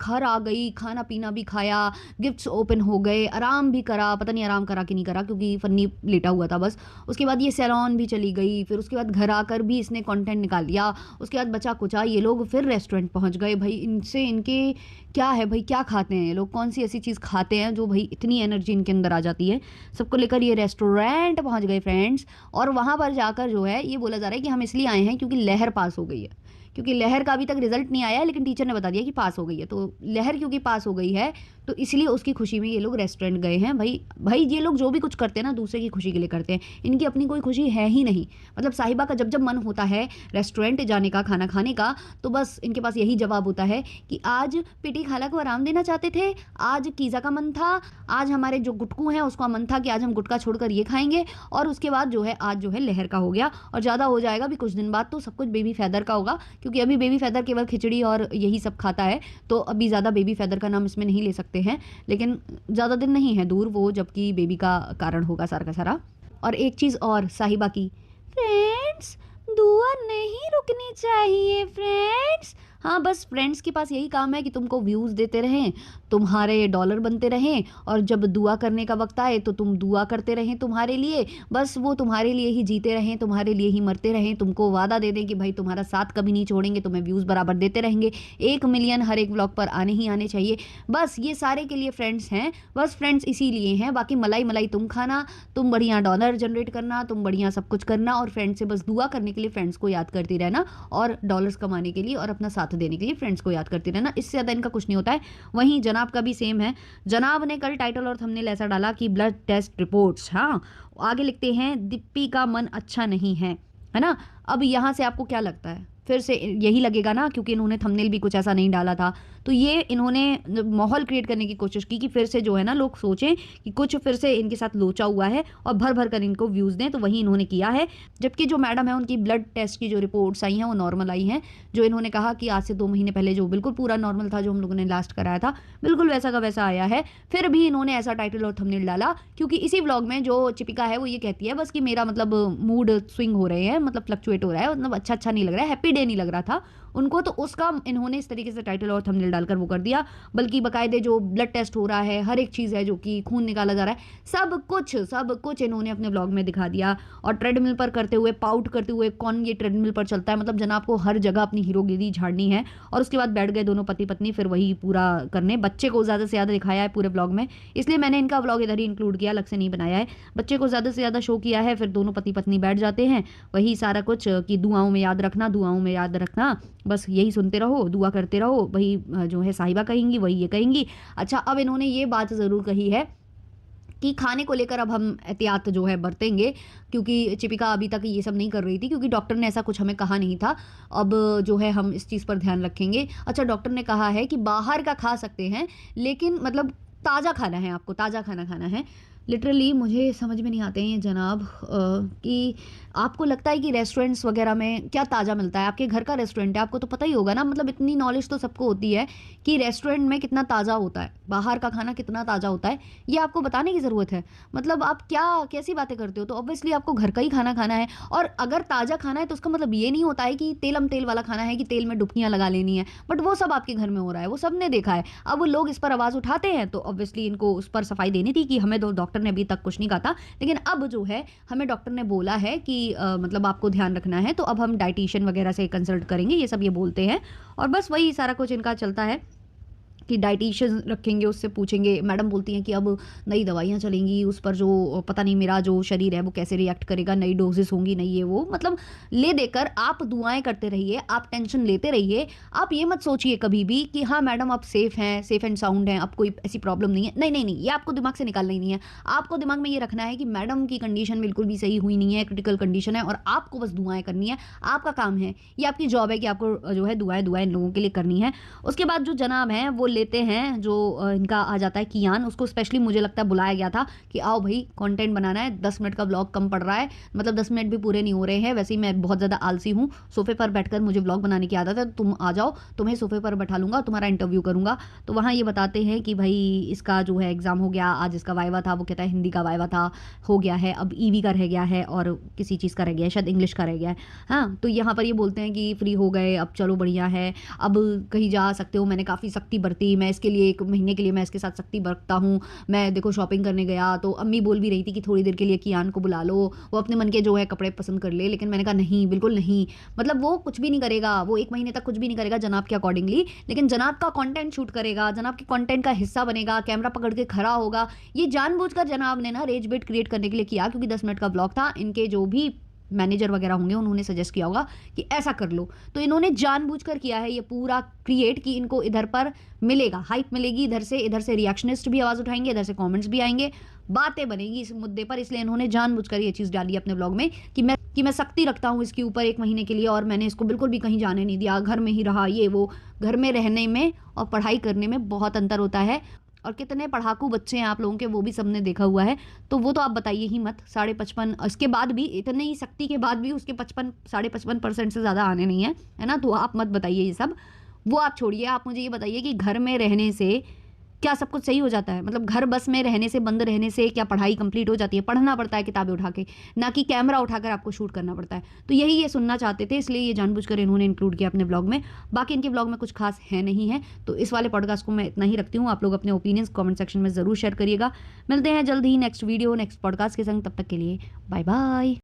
घर आ गई, खाना पीना भी खाया, गिफ्ट्स ओपन हो गए, आराम भी करा, पता नहीं आराम करा कि नहीं करा क्योंकि फन्नी लेटा हुआ था बस। उसके बाद ये सैलून भी चली गई, फिर उसके बाद घर आकर भी इसने कंटेंट निकाल लिया। उसके बाद बचा कुचा ये लोग फिर रेस्टोरेंट पहुंच गए। भाई इनसे इनके क्या है भाई, क्या खाते हैं ये लोग, कौन सी ऐसी चीज़ खाते हैं जो भाई इतनी एनर्जी इनके अंदर आ जाती है। सबको लेकर ये रेस्टोरेंट पहुंच गए फ्रेंड्स, और वहाँ पर जाकर जो है ये बोला जा रहा है कि हम इसलिए आए हैं क्योंकि लहर पास हो गई है, क्योंकि लहर का अभी तक रिजल्ट नहीं आया है, लेकिन टीचर ने बता दिया कि पास हो गई है। तो लहर क्योंकि पास हो गई है तो इसलिए उसकी खुशी में ये लोग रेस्टोरेंट गए हैं। भाई ये लोग जो भी कुछ करते हैं ना दूसरे की खुशी के लिए करते हैं, इनकी अपनी कोई खुशी है ही नहीं। मतलब साहिबा का जब जब मन होता है रेस्टोरेंट जाने का, खाना खाने का, तो बस इनके पास यही जवाब होता है कि आज पेटी खाला को आराम देना चाहते थे, आज कीज़ा का मन था, आज हमारे जो गुटकू हैं उसका मन था कि आज हम गुटका छोड़कर ये खाएंगे, और उसके बाद जो है आज जो है लहर का हो गया, और ज़्यादा हो जाएगा भी कुछ दिन बाद तो सब कुछ बेबी फैदर का होगा, क्योंकि अभी बेबी फेदर केवल खिचड़ी और यही सब खाता है, तो अभी ज़्यादा बेबी फेदर का नाम इसमें नहीं ले सकते हैं, लेकिन ज़्यादा दिन नहीं है दूर वो, जबकि बेबी का कारण होगा सारा का सारा। और एक चीज़ और साहिबा की, फ्रेंड्स दुआ नहीं रुकनी चाहिए फ्रेंड्स। हाँ बस फ्रेंड्स के पास यही काम है कि तुमको व्यूज़ देते रहें, तुम्हारे डॉलर बनते रहें, और जब दुआ करने का वक्त आए तो तुम दुआ करते रहें तुम्हारे लिए, बस वो तुम्हारे लिए ही जीते रहें, तुम्हारे लिए ही मरते रहें, तुमको वादा दे दें कि भाई तुम्हारा साथ कभी नहीं छोड़ेंगे, तुम्हें व्यूज़ बराबर देते रहेंगे, 1 मिलियन हर एक व्लॉग पर आने ही आने चाहिए। बस ये सारे के लिए फ्रेंड्स हैं, बस फ्रेंड्स इसीलिए हैं, बाकी मलाई मलाई तुम खाना, तुम बढ़िया डॉलर जनरेट करना, तुम बढ़िया सब कुछ करना, और फ्रेंड से बस दुआ करने के लिए फ्रेंड्स को याद करती रहना, और डॉलर्स कमाने के लिए और अपना साथ देने के लिए फ्रेंड्स को याद करती रहना, इससे ज़्यादा इनका कुछ नहीं होता है। वहीं जनाब का भी सेम है। जनाब ने कल टाइटल और थंबनेल ऐसा डाला कि ब्लड टेस्ट रिपोर्ट्स, हाँ आगे लिखते हैं दिप्पी का मन अच्छा नहीं है ना। अब यहाँ से आपको क्या लगता है, फिर से यही लगेगा ना, क्योंकि इन्होंने थंबनेल भी कुछ ऐसा नहीं डाला था, तो ये इन्होंने माहौल क्रिएट करने की कोशिश की कि फिर से जो है ना लोग सोचें कि कुछ फिर से इनके साथ लोचा हुआ है और भर भर कर इनको व्यूज़ दें, तो वही इन्होंने किया है। जबकि जो मैडम है उनकी ब्लड टेस्ट की जो रिपोर्ट्स आई हैं वो नॉर्मल आई हैं, जो इन्होंने कहा कि आज से 2 महीने पहले जो बिल्कुल पूरा नॉर्मल था, जो हम लोगों ने लास्ट कराया था, बिल्कुल वैसा का वैसा आया है। फिर भी इन्होंने ऐसा टाइटल और थंबनेल डाला क्योंकि इसी व्लॉग में जो चिपिका है वो ये कहती है बस कि मेरा मतलब मूड स्विंग हो रहे हैं, मतलब फ्लक्चुएट हो रहा है, मतलब अच्छा नहीं लग रहा है, हैप्पी डे नहीं लग रहा था उनको, तो उसका इन्होंने इस तरीके से टाइटल और थंबनेल डालकर वो कर दिया। बल्कि बाकायदे जो ब्लड टेस्ट हो रहा है, हर एक चीज़ है जो कि खून निकाला जा रहा है, सब कुछ इन्होंने अपने व्लॉग में दिखा दिया। और ट्रेडमिल पर करते हुए, पाउट करते हुए, कौन ये ट्रेडमिल पर चलता है, मतलब जनाब को हर जगह अपनी हीरोगिरी झाड़नी है। और उसके बाद बैठ गए दोनों पति पत्नी फिर वही पूरा करने, बच्चे को ज़्यादा से ज़्यादा दिखाया है पूरे व्लॉग में, इसलिए मैंने इनका व्लॉग इधर ही इंक्लूड किया, अलग से नहीं बनाया है। बच्चे को ज़्यादा से ज़्यादा शो किया है, फिर दोनों पति पत्नी बैठ जाते हैं, वही सारा कुछ कि दुआओं में याद रखना, दुआओं में याद रखना, बस यही सुनते रहो, दुआ करते रहो, वही जो है साहिबा कहेंगी वही ये कहेंगी। अच्छा, अब इन्होंने ये बात ज़रूर कही है कि खाने को लेकर अब हम एहतियात जो है बरतेंगे, क्योंकि चिपिका अभी तक ये सब नहीं कर रही थी, क्योंकि डॉक्टर ने ऐसा कुछ हमें कहा नहीं था। अब जो है हम इस चीज़ पर ध्यान रखेंगे। अच्छा, डॉक्टर ने कहा है कि बाहर का खा सकते हैं, लेकिन मतलब ताज़ा खाना है, आपको ताज़ा खाना खाना है। लिटरली मुझे समझ में नहीं आते हैं ये जनाब कि आपको लगता है कि रेस्टोरेंट्स वगैरह में क्या ताज़ा मिलता है। आपके घर का रेस्टोरेंट है, आपको तो पता ही होगा ना, मतलब इतनी नॉलेज तो सबको होती है कि रेस्टोरेंट में कितना ताज़ा होता है, बाहर का खाना कितना ताज़ा होता है, ये आपको बताने की ज़रूरत है। मतलब आप क्या कैसी बातें करते हो, तो ऑब्वियसली आपको घर का ही खाना खाना है। और अगर ताज़ा खाना है तो उसका मतलब ये नहीं होता है कि तेलम तेल वाला खाना है, कि तेल में डुबकियाँ लगा लेनी है, बट वो सब आपके घर में हो रहा है, वो सब ने देखा है। अब वो लोग इस पर आवाज़ उठाते हैं, तो ऑब्वियसली इनको उस पर सफाई देनी थी कि हमें तो डॉक्टर ने अभी तक कुछ नहीं कहा था, लेकिन अब जो है हमें डॉक्टर ने बोला है कि मतलब आपको ध्यान रखना है, तो अब हम डाइटिशियन वगैरह से कंसल्ट करेंगे, ये सब ये बोलते हैं। और बस वही सारा कुछ इनका चलता है कि डाइटिशियन रखेंगे, उससे पूछेंगे। मैडम बोलती हैं कि अब नई दवाइयाँ चलेंगी, उस पर जो पता नहीं मेरा जो शरीर है वो कैसे रिएक्ट करेगा, नई डोजेस होंगी, नहीं ये वो, मतलब ले देकर आप दुआएं करते रहिए, आप टेंशन लेते रहिए। आप ये मत सोचिए कभी भी कि हाँ मैडम आप सेफ़ हैं, सेफ़ एंड साउंड हैं, अब कोई ऐसी प्रॉब्लम नहीं है। नहीं नहीं नहीं, ये आपको दिमाग से निकालना ही नहीं है। आपको दिमाग में ये रखना है कि मैडम की कंडीशन बिल्कुल भी सही हुई नहीं है, क्रिटिकल कंडीशन है, और आपको बस दुआएं करनी है, आपका काम है, ये आपकी जॉब है कि आपको जो है दुआएं इन लोगों के लिए करनी है। उसके बाद जो जनाब हैं वो लेते हैं, जो इनका आ जाता है कियान, उसको स्पेशली मुझे लगता है बुलाया गया था कि आओ भाई कंटेंट बनाना है, 10 मिनट का व्लॉग कम पड़ रहा है, मतलब 10 मिनट भी पूरे नहीं हो रहे हैं। वैसे ही मैं बहुत ज़्यादा आलसी हूँ, सोफे पर बैठकर मुझे व्लॉग बनाने की आदत है, तुम आ जाओ, तुम्हें सोफे पर बैठा लूँगा, तुम्हारा इंटरव्यू करूँगा। तो वहाँ ये बताते हैं कि भाई इसका जो है एग्ज़ाम हो गया, आज इसका वाइवा था, वो कहता है हिंदी का वाइवा था, हो गया है, अब ईवी का रह गया है और किसी चीज़ का रह गया है, शायद इंग्लिश का रह गया है। हाँ, तो यहाँ पर ये बोलते हैं कि फ्री हो गए, अब चलो बढ़िया है, अब कहीं जा सकते हो। मैंने काफ़ी सख्ती बरती, मैं इसके लिए 1 महीने के लिए मैं इसके साथ सख्ती बरतता हूँ। मैं देखो शॉपिंग करने गया तो अम्मी बोल भी रही थी कि थोड़ी देर के लिए कियान को बुला लो, वो अपने मन के जो है कपड़े पसंद कर ले, लेकिन मैंने कहा नहीं, बिल्कुल नहीं, मतलब वो कुछ भी नहीं करेगा, वो 1 महीने तक कुछ भी नहीं करेगा जनाब के अकॉर्डिंगली, लेकिन जनाब का कंटेंट शूट करेगा, जनाब के कंटेंट का हिस्सा बनेगा, कैमरा पकड़ के खड़ा होगा। ये जानबूझकर जनाब ने ना रेज बेट क्रिएट करने के लिए किया, क्योंकि 10 मिनट का ब्लॉग था। इनके जो भी मैनेजर वगैरह होंगे उन्होंने सजेस्ट किया होगा कि ऐसा कर लो, तो इन्होंने जानबूझकर किया है ये पूरा क्रिएट कि इनको इधर पर मिलेगा, हाइप मिलेगी, इधर से रिएक्शनिस्ट भी आवाज़ उठाएंगे, इधर से कमेंट्स भी आएंगे, बातें बनेगी इस मुद्दे पर। इसलिए इन्होंने जानबूझकर ये चीज़ डाली अपने ब्लॉग में कि मैं सख्ती रखता हूँ इसके ऊपर 1 महीने के लिए, और मैंने इसको बिल्कुल भी कहीं जाने नहीं दिया, घर में ही रहा। ये वो, घर में रहने में और पढ़ाई करने में बहुत अंतर होता है। और कितने पढ़ाकू बच्चे हैं आप लोगों के वो भी सबने देखा हुआ है, तो वो तो आप बताइए ही मत। 55.5 इसके बाद भी, इतने ही सख्ती के बाद भी उसके 55% से ज़्यादा आने नहीं है ना, तो आप मत बताइए ये सब। वो आप छोड़िए, आप मुझे ये बताइए कि घर में रहने से क्या सब कुछ सही हो जाता है? मतलब घर बस में रहने से, बंद रहने से क्या पढ़ाई कंप्लीट हो जाती है? पढ़ना पड़ता है किताबें उठा के, ना कि कैमरा उठाकर आपको शूट करना पड़ता है। तो यही ये सुनना चाहते थे, इसलिए ये जानबूझकर इन्होंने इंक्लूड किया अपने ब्लॉग में। बाकी इनके ब्लॉग में कुछ खास है नहीं है, तो इस वाले पॉडकास्ट को मैं इतना ही रखती हूँ। आप लोग अपने ओपिनियंस कमेंट सेक्शन में ज़रूर शेयर करिएगा। मिलते हैं जल्द ही नेक्स्ट वीडियो, नेक्स्ट पॉडकास्ट के संग। तब तक के लिए बाय बाय।